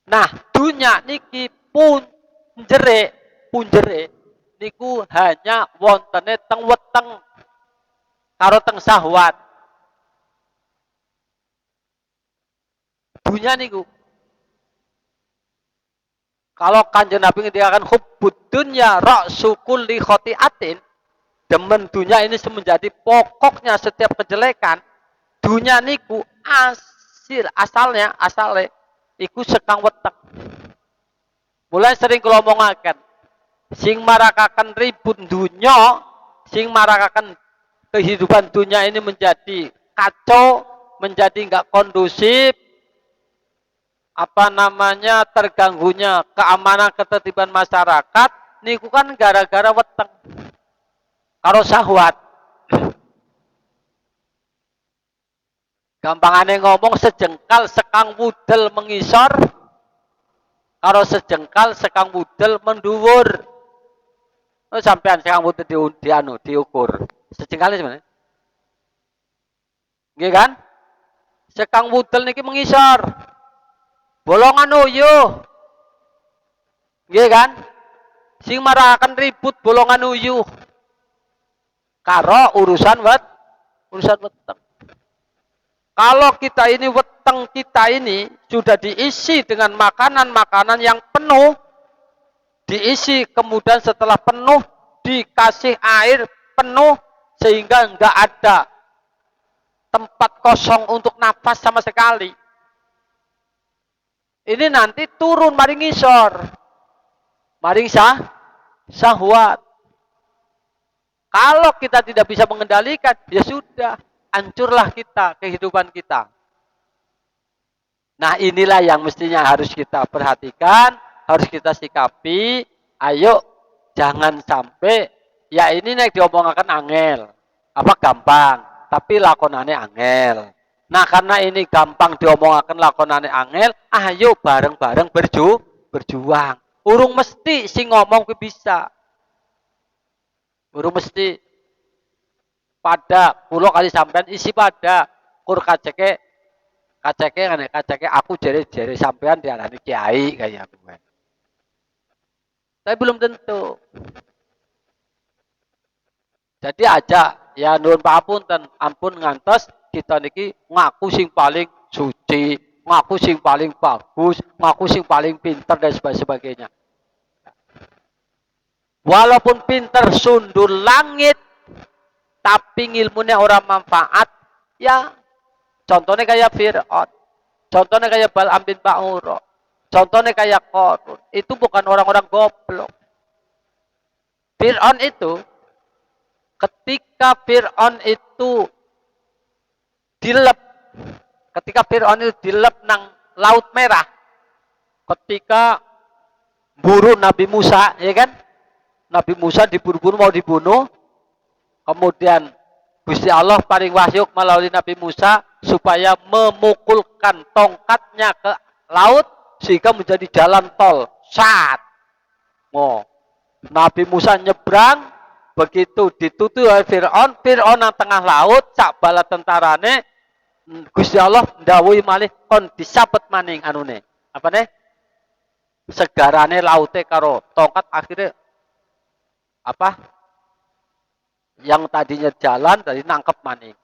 Nah, dunia niki pun Jerik, punjerik niku hanya wontene teng weteng karo teng syahwat. Dunya niku. Kalau Kanjeng Nabi ngendikakan hubbud dunya ra'su kulli khotiatin, demen dunya ini menjadi pokoknya setiap kejelekan. Dunya niku asalnya iku sekang weteng. Mulai sering kula omongaken, sing marakaken ribut dunya, sing marakaken kehidupan dunia ini menjadi kacau, menjadi nggak kondusif, terganggunya keamanan ketertiban masyarakat, niku kan gara-gara weteng karo syahwat. Gampangane ngomong sejengkal sekang wudel mengisor karo sejengkal sekang wudel menduwur. Oh, sampean sekang wudel diukur. Sejengkal sebenarnya. Nggih kan? Sekang wudel niki mengisor. Bolongan uyuh. Nggih kan? Sing marakaken ribut bolongan uyuh. Karo urusan weteng. Kalau kita ini weteng kita ini sudah diisi dengan makanan-makanan yang penuh, diisi kemudian setelah penuh dikasih air penuh sehingga enggak ada tempat kosong untuk nafas sama sekali. Ini nanti turun maring ngisor. Maring syahwat. Kalau kita tidak bisa mengendalikan, ya sudah, hancurlah kita, kehidupan kita. Nah, inilah yang mestinya harus kita perhatikan, harus kita sikapi. Ayo, jangan sampai, ya ini nek diomongkan angel. Apa gampang, tapi lakonane angel. Nah, karena ini gampang diomongkan lakonane angel, ayo bareng-bareng berjuang. Urung mesti sing ngomong ku bisa. Urung mesti pada pulau kali sampean isi pada kur kaceke aku jere sampean diarani kiai kayak gue. Tapi belum tentu. Jadi aja ya nuwun papunten ampun ngantos kita niki ngaku sing paling suci, ngaku sing paling bagus, ngaku sing paling pinter dan sebagainya. Walaupun pinter sundul langit, tapi ilmunya orang manfaat, ya contohnya kayak Fir'aun, contohnya kayak Bal'am bin Ba'ura, contohnya kayak Qarun, itu bukan orang-orang goblok. Fir'aun itu, ketika Fir'aun itu dilep nang Laut Merah, ketika buru Nabi Musa, ya kan? Nabi Musa diburu-buru mau dibunuh, kemudian Gusti Allah paring wahyu melalui Nabi Musa supaya memukulkan tongkatnya ke laut sehingga menjadi jalan tol. Sat. Oh. Nabi Musa nyebrang, begitu ditutup oleh Fir'aun, Fir'aun nang tengah laut, sak bala tentarane Gusti Allah ndawuhi malih kon disabet maning anune. Apa nih? Segarane laute karo tongkat akhirnya apa? Yang tadinya jalan tadi nangkep maning.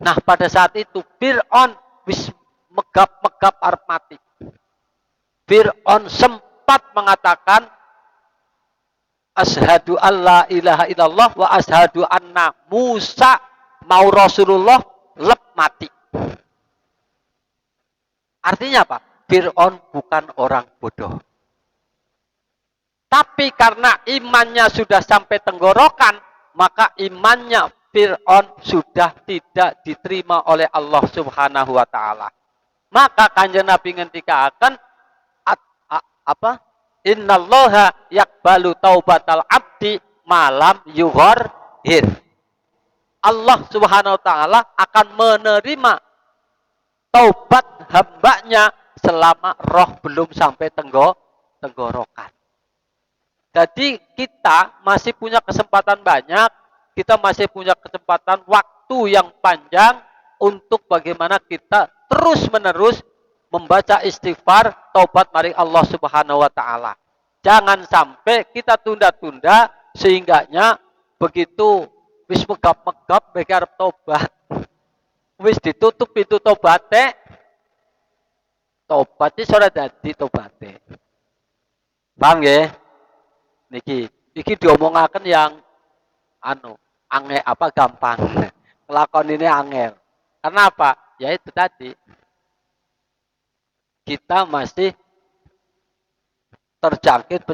Nah, pada saat itu Fir'aun wis megap-megap arep mati. Fir'aun sempat mengatakan asyhadu alla ilaha illallah wa asyhadu anna Musa mau Rasulullah, lep mati. Artinya apa? Fir'aun bukan orang bodoh. Tapi karena imannya sudah sampai tenggorokan, maka imannya Fir'aun sudah tidak diterima oleh Allah Subhanahu wa taala. Maka Kanjeng Nabi ngendikaken apa? Innallaha yaqbalu taubatal abdi malam yughorhir. Allah Subhanahu wa taala akan menerima taubat hambanya selama roh belum sampai tenggorokan. Jadi kita masih punya kesempatan banyak, kita masih punya kesempatan waktu yang panjang untuk bagaimana kita terus-menerus membaca istighfar, taubat maring Allah Subhanahu wa taala. Jangan sampai kita tunda-tunda sehingganya begitu wis megap-megap bekar tobat. Wis ditutup pintu tobatnya, tobatnya sudah jadi tobatnya. Paham ya? Niki diomongaken yang gampang. Kelakon ini angel. Kenapa? Ya itu tadi. Kita masih terjangkit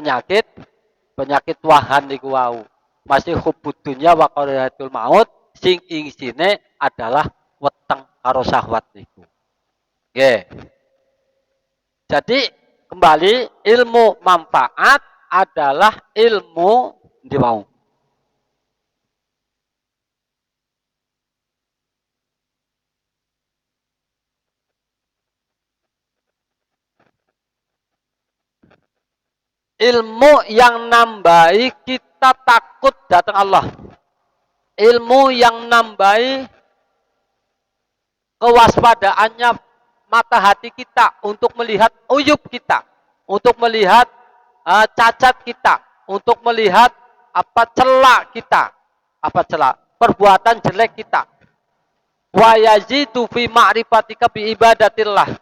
penyakit wahan niku wau. Masih hubud dunya wa qariyatul maut sing isine adalah weteng karo syahwat niku. Nggih. Jadi kembali ilmu manfaat adalah ilmu ndi mau. Ilmu yang nambahi kita takut datang Allah. Ilmu yang nambahi kewaspadaannya mata hati kita untuk melihat uyub kita, untuk melihat cacat kita, untuk melihat apa celak kita, apa celak perbuatan jelek kita. Wa yazidu fi ma'rifatika bi ibadatillah.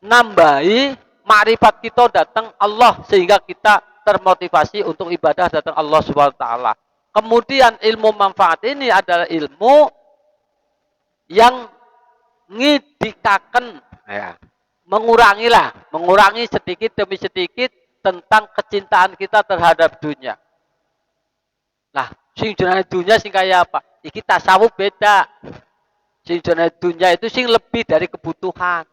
Nambahi makrifat kita datang Allah sehingga kita termotivasi untuk ibadah datang Allah Subhanahu wa taala. Kemudian ilmu manfaat ini adalah ilmu yang ngidikaken ya, mengurangi sedikit demi sedikit tentang kecintaan kita terhadap dunia. Nah, sing jenenge dunia sing kaya apa? Iki tasawuf beda. Sing jenenge dunia itu sing lebih dari kebutuhan.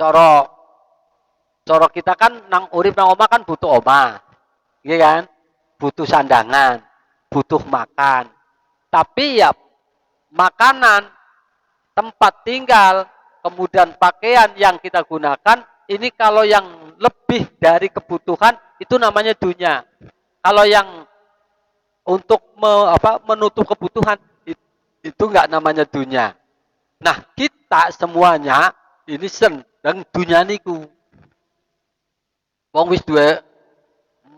Coro kita kan nang urip nang omah kan butuh omah. Iya kan? Butuh sandangan, butuh makan. Tapi ya makanan, tempat tinggal, kemudian pakaian yang kita gunakan, ini kalau yang lebih dari kebutuhan itu namanya dunia. Kalau yang untuk menutup kebutuhan itu enggak namanya dunia. Nah, kita semuanya ini sedang dunia niku. Wong wis duwe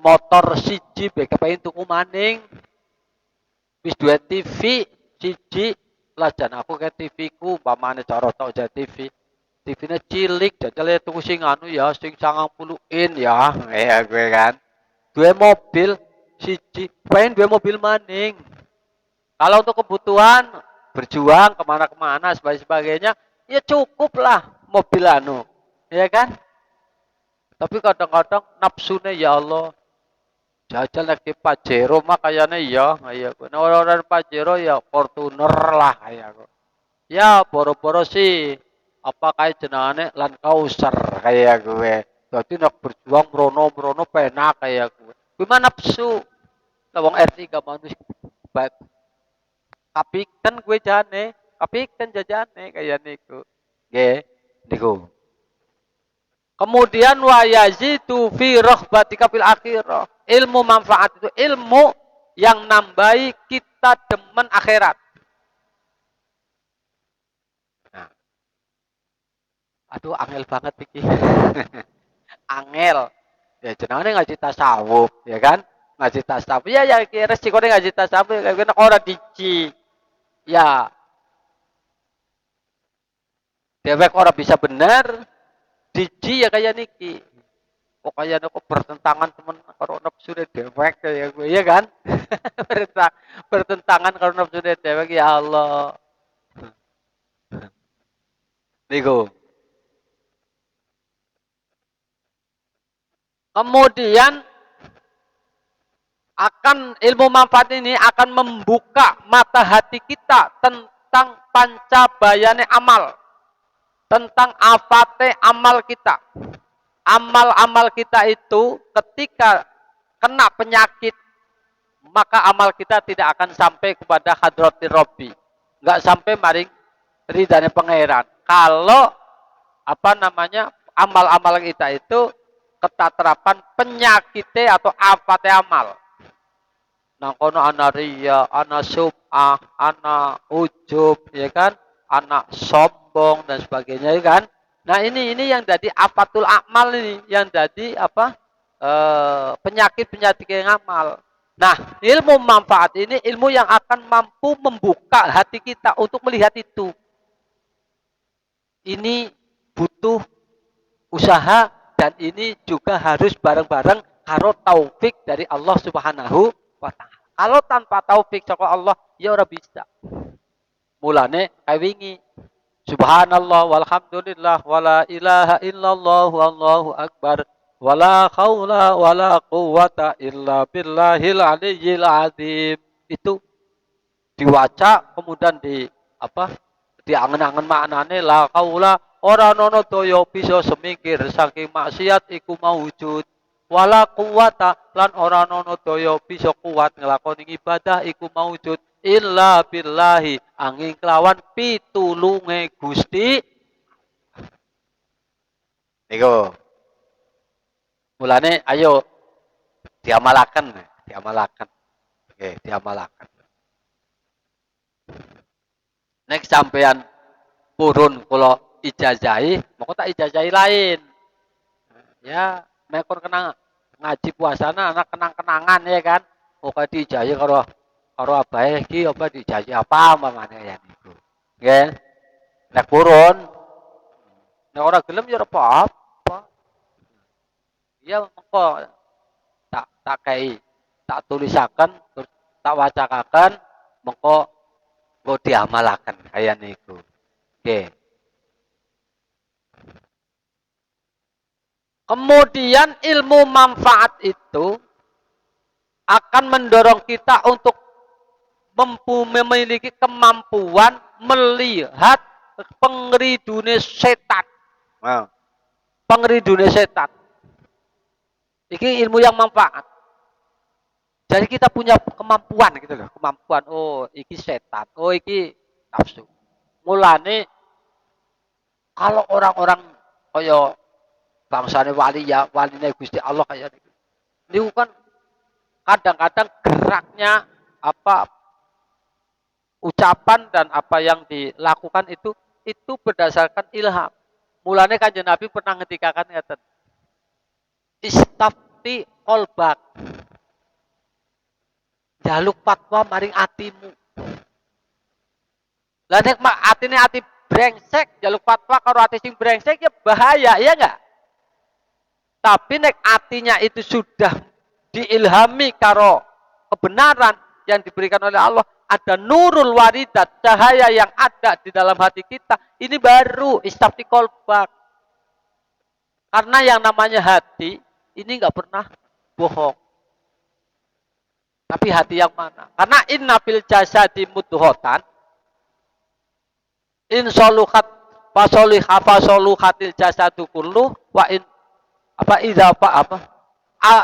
motor siji be kepengin tuku maning. Wis duwe TV siji lah jan aku ke TV ku umpamane cara tok aja TV. TV-ne cilik jajale tuku sing anu ya sing 90 in ya. Ya gue kan. Duwe mobil siji, pengen duwe mobil maning. Kalau untuk kebutuhan berjuang kemana-kemana sebagainya, ya cukup lah mobil anu, ya kan? Tapi kadang-kadang nafsunya ya Allah, jajal lagi Pajero mah kayaknya ya, nah, orang-orang Pajero ya Fortuner lah kayak ya boro-boro sih apa kayak jenane Land Cruiser kayak gue. Jadi nak berjuang merono penak kayak gue. Gimana nafsu? Lawang R3 manusia baik. Tapi kan gue jane, tapi kan jajane kayak niku. Nggih, niku. Kemudian wa yazidu fi raghbatika fil akhirah. Ilmu manfaat itu ilmu yang nambahi kita demen akhirat. Nah. Aduh, angel banget iki. Angel. Ya jenenge ngaji tasawuf, ya kan? Ngaji tasawuf. Ya kira sikone ngaji tasawuf kena ora diji. Ya. Dewek ora bisa benar, diji ya kayak niki. Kok kayak kok bertentangan temen karo nafsu dewek kayak gue, ya kan? Bertentangan karo nafsu dewek ya Allah. Niku. Kemudian akan ilmu manfaat ini akan membuka mata hati kita tentang pancabayane amal. Tentang afate amal kita. Amal-amal kita itu ketika kena penyakit, maka amal kita tidak akan sampai kepada hadratir Rabbi. Enggak sampai maring ridhanya pangeran. Kalau amal-amal kita itu ketaterapan penyakitnya atau afate amal. Nang kono ana riya, ana sub'ah, ana ujub, ya kan? Anak sombong dan sebagainya, ya kan? Nah ini yang jadi afatul akmal ini, yang jadi apa penyakit-penyakit yang amal. Nah ilmu manfaat ini ilmu yang akan mampu membuka hati kita untuk melihat itu. Ini butuh usaha dan ini juga harus bareng-bareng karo taufik dari Allah Subhanahu wa taala. Kalau tanpa taufik saka Allah ya ora bisa. Mulane kayak wingi Subhanallah walhamdulillah wala ilaha illallah wallahu akbar wala haula wala quwata illa billahil aliyyil azim. Itu diwaca kemudian di apa? Diangen-angen maknane la haula ora nono daya bisa semingkir saking maksiat iku maujud. Wala quwata lan ora nono daya bisa kuat nglakoni ibadah iku maujud illa billahi angin kelawan pitulunge Gusti. Niku mulane ayo diamalaken, diamalaken. Oke, diamalaken. Nek sampean purun kula ijazahi, moko tak ijazahi lain. Ya, mekon kenang ngaji puasana anak kenang-kenangan ya kan. Moko diijazahi karo karo abahe iki apa diijazahi apa umpamane ya niku. Nggih. Nek purun, nek ora gelem ya ora apa-apa. Ya mengko tak kei, tak tulisaken, terus tak wacakaken, mengko nggo diamalaken kaya niku. Nggih. Kemudian ilmu manfaat itu akan mendorong kita untuk memiliki kemampuan melihat pengeridune setan. Wow. Pengeridune setan. Ini ilmu yang manfaat. Jadi kita punya kemampuan gitu loh, kemampuan. Oh, iki setan. Oh, iki nafsu. Mulane kalau orang-orang kaya bangsane wali ya, waline Gusti Allah kayak niku kan kadang-kadang geraknya apa ucapan dan apa yang dilakukan itu berdasarkan ilham. Mulane Kanjeng Nabi pernah ngendikakan ngeten. Istafti kolbak. Jaluk fatwa maring atimu. Lah nek atine ati brengsek, jaluk fatwa karo ati sing brengsek ya bahaya, ya enggak? Tapi nek atinya itu sudah diilhami karo kebenaran yang diberikan oleh Allah, ada nurul waridat, cahaya yang ada di dalam hati kita, ini baru istafti kolbak. Karena yang namanya hati, ini nggak pernah bohong. Tapi hati yang mana? Karena inna fil jasadi mudhotan, in soluhat fasoliha fasoluhatil jasadu kullu wa in apa idza apa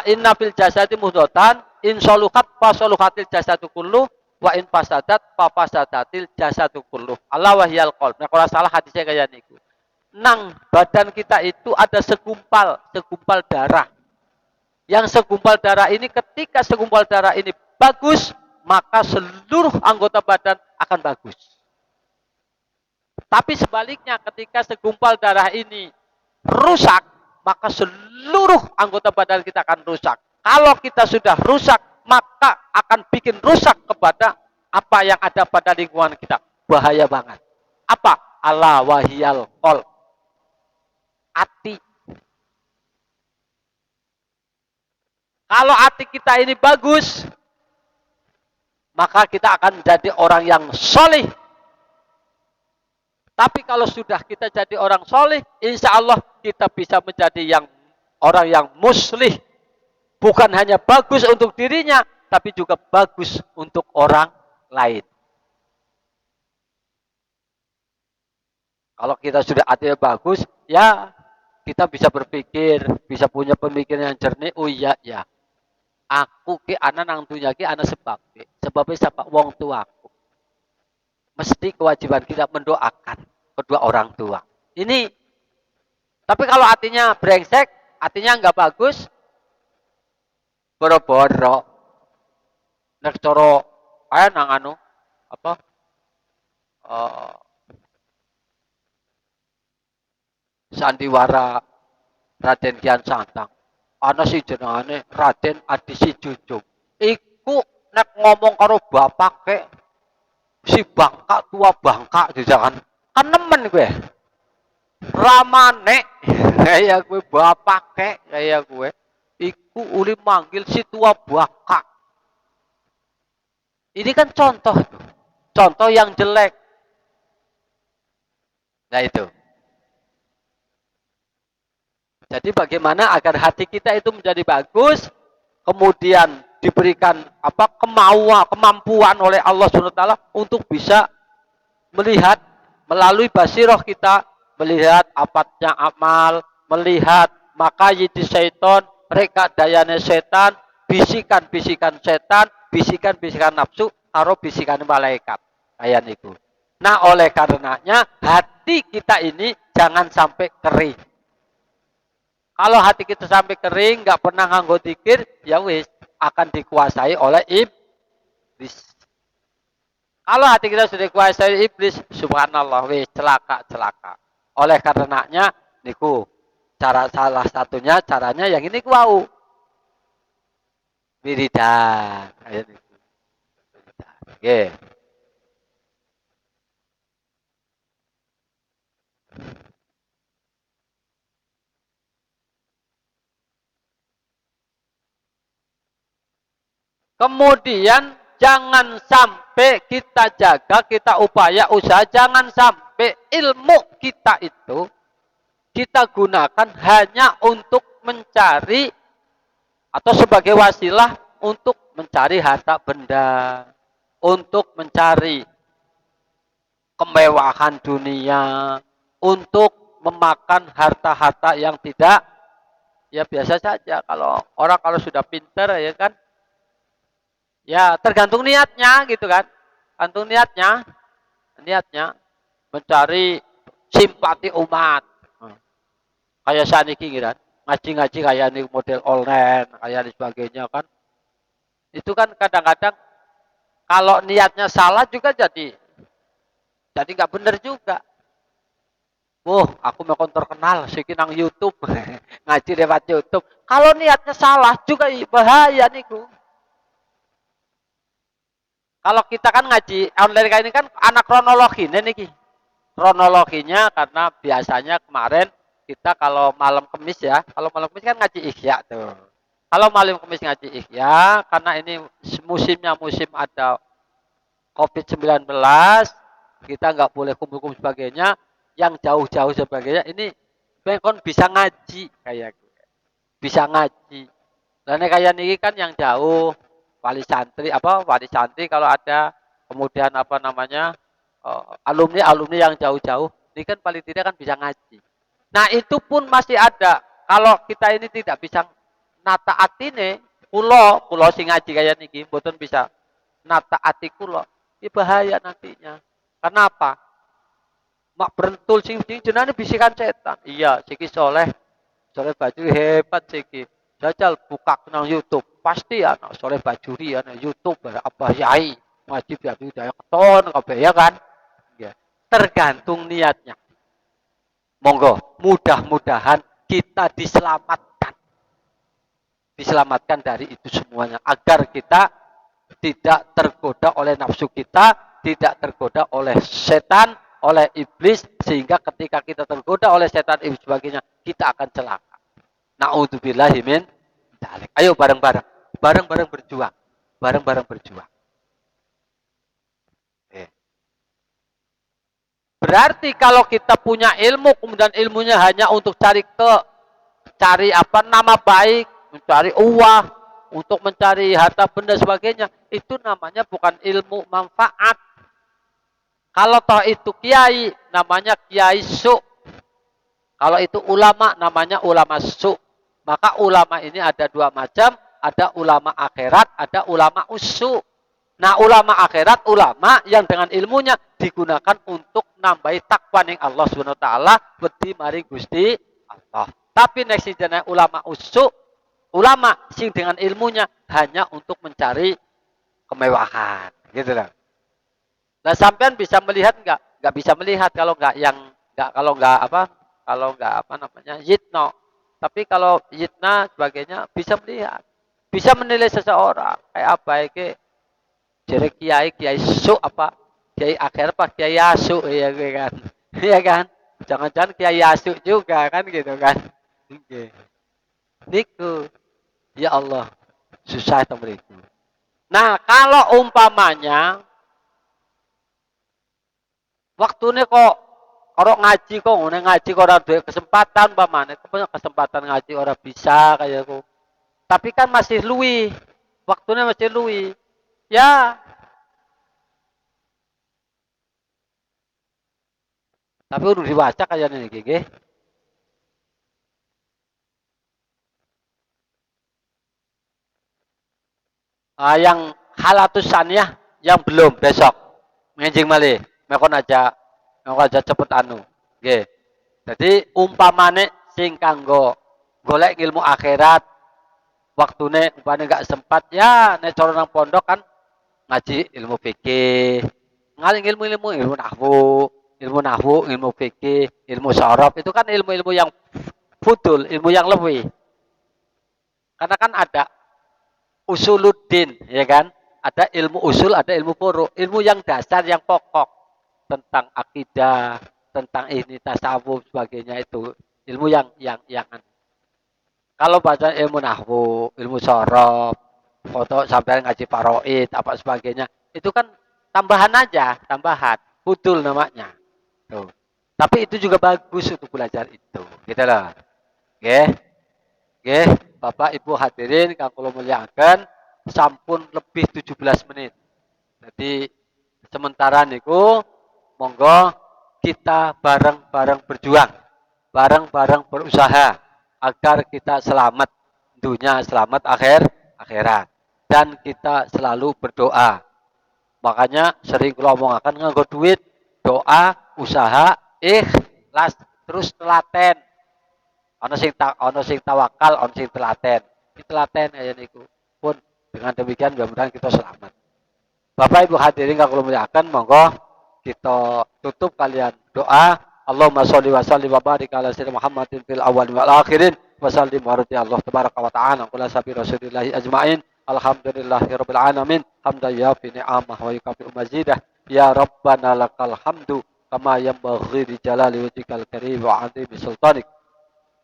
inna fil jasadi mudhotan in soluhat fasoluhatil jasadu kullu wa in fasadat fa fasadatil jasadu kullu. Allah wahyal qalb. Nah, kalau salah hadisnya kayak niku. Nang badan kita itu ada segumpal darah. Yang segumpal darah ini ketika segumpal darah ini bagus, maka seluruh anggota badan akan bagus. Tapi sebaliknya ketika segumpal darah ini rusak, maka seluruh anggota badan kita akan rusak. Kalau kita sudah rusak, maka akan bikin rusak kepada apa yang ada pada lingkungan kita. Bahaya banget. Apa? Ala wahiyal qol. Hati. Kalau hati kita ini bagus, maka kita akan menjadi orang yang soleh. Tapi kalau sudah kita jadi orang soleh, insya Allah kita bisa menjadi orang yang muslih. Bukan hanya bagus untuk dirinya, tapi juga bagus untuk orang lain. Kalau kita sudah hatinya bagus, ya kita bisa berpikir, bisa punya pemikiran yang jernih. Oh iya, ya. Aku ke anak nang dunya ke anak sebabnya siapa wong tuaku. Mesti kewajiban kita mendoakan kedua orang tua. Ini, tapi kalau hatinya brengsek, hatinya nggak bagus, boro-boro, nek coro, kayak nang anu, apa, sandiwara Raden Kian Santang. Ana si jenengane Raden Adisi Junjung. Iku nek ngomong karo bapake si bangka tua bangka dijakan. Kan nemen gue. Ramane kaya gue bapake kaya gue. Iku uli manggil si tua bangka. Ini kan contoh tuh. Contoh yang jelek. Nah itu. Jadi bagaimana agar hati kita itu menjadi bagus, kemudian diberikan kemampuan oleh Allah SWT untuk bisa melihat melalui basiroh kita, melihat apatnya amal, melihat makayidi syaiton, reka dayane setan, bisikan-bisikan setan, bisikan-bisikan nafsu, karo bisikan malaikat. Kayak niku. Nah, oleh karenanya hati kita ini jangan sampai kering. Kalau hati kita sampai kering, nggak pernah nganggo zikir, ya wis akan dikuasai oleh iblis. Kalau hati kita sudah dikuasai iblis, subhanallah, wis celaka. Oleh karenanya, niku cara salah satunya caranya yang ini wau. Wiridan. Oke. Kemudian jangan sampai kita jaga, kita upaya usaha, jangan sampai ilmu kita itu kita gunakan hanya untuk mencari atau sebagai wasilah untuk mencari harta benda, untuk mencari kemewahan dunia, untuk memakan harta-harta yang tidak, ya biasa saja. Kalau orang kalau sudah pinter ya kan, ya tergantung niatnya gitu kan. Tergantung niatnya mencari simpati umat. Kayak saniki gitu kan. Ngaji-ngaji kayak ini model online, kayak di sebagainya kan. Itu kan kadang-kadang kalau niatnya salah juga jadi nggak benar juga. Aku mau terkenal siki nang YouTube. Ngaji lewat YouTube. Kalau niatnya salah juga bahaya niku. Kalau kita kan ngaji online kayak ini kan anak kronologi niki. Kronologinya karena biasanya kemarin kita kalau malam Kamis ya, kalau malam Kamis kan ngaji Ihya tuh. Kalau malam Kamis ngaji Ihya karena ini musimnya musim ada COVID-19, kita nggak boleh kumpul-kumpul sebagainya, yang jauh-jauh sebagainya ini kon bisa ngaji kayak bisa ngaji. Dan kayak niki kan yang jauh wali santri kalau ada, kemudian alumni yang jauh-jauh ini kan paling tidak kan bisa ngaji. Nah itu pun masih ada kalau kita ini tidak bisa nata atine kulo sing ngaji kayak niki mboten bisa nata ati kulo, ini bahaya nantinya. Kenapa? Mak berentul sing jenenge bisikan setan. Iya, siki soleh baju hebat siki. Jajal buka nang YouTube, pasti anak soleh bajuri anak YouTube apa yai wajib ya daya keton kabeh ya kan. Ya. Tergantung niatnya. Monggo, mudah-mudahan kita diselamatkan dari itu semuanya agar kita tidak tergoda oleh nafsu kita, tidak tergoda oleh setan, oleh iblis, sehingga ketika kita tergoda oleh setan iblis sebagainya kita akan celaka. Na'udzubillahi min dzalik. Ayo bareng-bareng berjuang. Berarti kalau kita punya ilmu, kemudian ilmunya hanya untuk cari nama baik, mencari uang, untuk mencari harta benda sebagainya, itu namanya bukan ilmu manfaat. Kalau toh itu kiai, namanya kiai su. Kalau itu ulama, namanya ulama su. Maka ulama ini ada dua macam, ada ulama akhirat, ada ulama usu. Nah, ulama akhirat, ulama yang dengan ilmunya digunakan untuk nambahi takwa ning Allah Subhanahu wa taala, wedi mari Gusti Allah. Tapi nek jenenge ulama usu, ulama sing dengan ilmunya hanya untuk mencari kemewahan, gitu loh. Nah, sampean bisa melihat enggak? Enggak bisa melihat kalau enggak kalau enggak apa namanya yitno. Tapi kalau yitna sebagainya bisa melihat, bisa menilai seseorang kayak apa iki jadi kiai su apa kiai akhir apa kiai asu ya kan. Iya kan? Jangan-jangan kiai asu juga kan gitu kan. Oke. Niku ya Allah susah temen itu. Nah, kalau umpamanya waktunya kok orang ngaji kok ngene ngaji kok ora duwe kesempatan umpamane kesempatan ngaji ora bisa kayak aku. Tapi kan masih luwi. Waktunya masih luwi. Ya, tapi udah diwaca kayaknya nih nggih. Yang halatus saniyah yang belum besok. Ngenjing malih. Mekon aja cepet anu. Nggih. Jadi umpamane sing kanggo golek ilmu akhirat waktune umpamane enggak sempat ya nek cara nang pondok kan ngaji ilmu fikih. Ngaling ilmu fikih, ilmu sorof itu kan ilmu-ilmu yang futul, ilmu yang lebih. Karena kan ada usuluddin, ya kan? Ada ilmu usul, ada ilmu furu, ilmu yang dasar, yang pokok tentang akidah, tentang ini tasawuf sebagainya itu ilmu yang kalau baca ilmu nahwu, ilmu sorof, foto sampai ngaji paroid, apa sebagainya, itu kan tambahan aja, tambahan, futul namanya. Tuh. Tapi itu juga bagus untuk belajar itu, gitu loh. Oke, oke, Bapak Ibu hadirin, kang kula muliakan, sampun lebih 17 menit. Jadi sementara niku monggo kita bareng-bareng berjuang, bareng-bareng berusaha agar kita selamat dunia, selamat akhirat. Dan kita selalu berdoa. Makanya sering kalau omongaken nganggo duit, doa, usaha, ikhlas, terus telaten. Ana sing tawakal, ana sing telaten. Ditelaten kaya niku. Pun dengan demikian mudah-mudahan kita selamat. Bapak Ibu hadirin kang kula muliakan, monggo kita tutup kalian doa. Allahumma sholli wa sallim wa barik ala sayyidina Muhammadin fil awwal wal akhirin wa sallim wa radhi Allah tabaraka wa ta'ala ala sabi rasulillahi ajmain. Alhamdulillahirabbil alamin. Hamdan yafi ni'amah wa yukafi mazidah. Ya Rabbana lakal hamdu kama yanbaghi li jalali wajhikal karim wa 'azimi sultanik.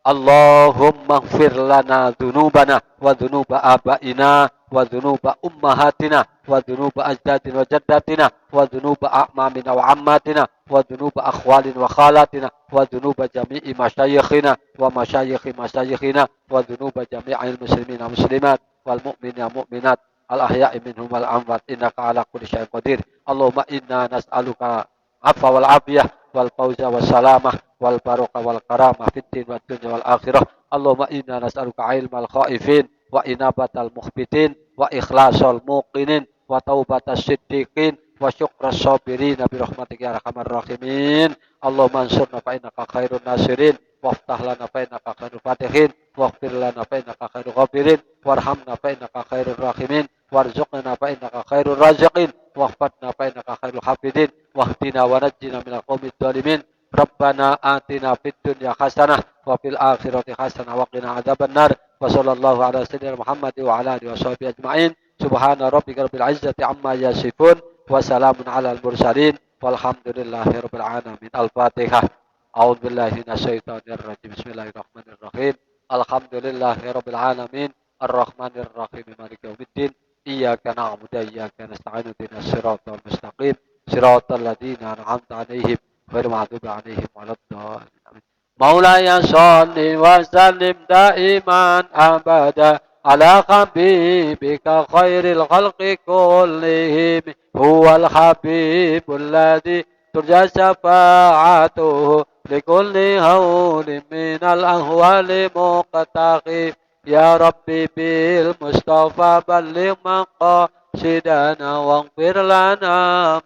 Allahumma ighfir lana dzunubana wa dzunuba abaina wa dzunuba ummahatina wa dzunuba ajdadina wa jaddatina wa dzunuba a'mamina wa ammatina wa dzunuba akhwalina wa khalatina wa dzunuba jami'i masyayikhina wa masyayikhi masyayikhina wa dzunuba jami'il muslimina muslimat wal mu'minina mu'minat al ahya'i minhum wal amwat innaka ala kulli syai'in qadir. Allahumma inna nas'aluka afwa wal afiyah wal fauza was salamah wal barokah wal karamah fid din wad dunya wal akhirah. Allahumma inna nas'aluka ilmal khaifin wa inabatal mukhbitin wa ikhlasal muqinin wa taubatas siddiqin wa syukras sabirin bi rahmatika ya arhamar rahimin. Allahumma ansurna fa innaka khairun nasirin waftah lana fa innaka khairul fatihin waghfir lana fa innaka khairul ghafirin warhamna fa innaka khairur rahimin warzuqna fa innaka khairur raziqin waghfirna fa innaka khairul hafidin wahdina wa najjina minal qaumid dhalimin. Rabbana atina fid dunya hasanah wa fil akhirati hasanah wa qina adzabannar. Wa sallallahu ala sayyidina Muhammad wa ala alihi washabihi ajmain. Subhana rabbika rabbil izzati amma yasifun wa salamun alal mursalin walhamdulillahi rabbil alamin. Al-Fatihah. A'udzu billahi minasyaitonir rajim. Bismillahirrahmanirrahim. Alhamdulillahi rabbil alamin. Arrahmanir rahim. Maliki yaumiddin. Iyyaka na'budu wa iyyaka nasta'in. Ihdinas siratal mustaqim. Siratal ladzina an'amta 'alaihim غير المغضوب عليهم ولا الضالين. مولاي صل وسلم دائما ابدا على حبيبك خير الخلق كلهم هو الحبيب الذي ترجى شفاعته لكل هول من الاهوال مقتحم. يا ربي بالمصطفى بلغ مقاصدنا واغفر لنا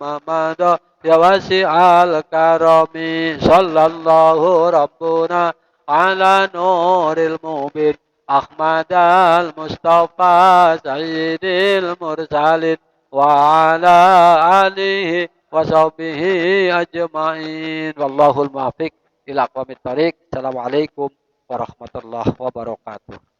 ما مضى يا واسع الكرم. صلى الله ربنا على نور المبين أحمد المصطفى سيد المرسلين وعلى آله وصحبه أجمعين والله الموفق ila aqwamit thoriq. Assalamualaikum warahmatullahi wabarakatuh.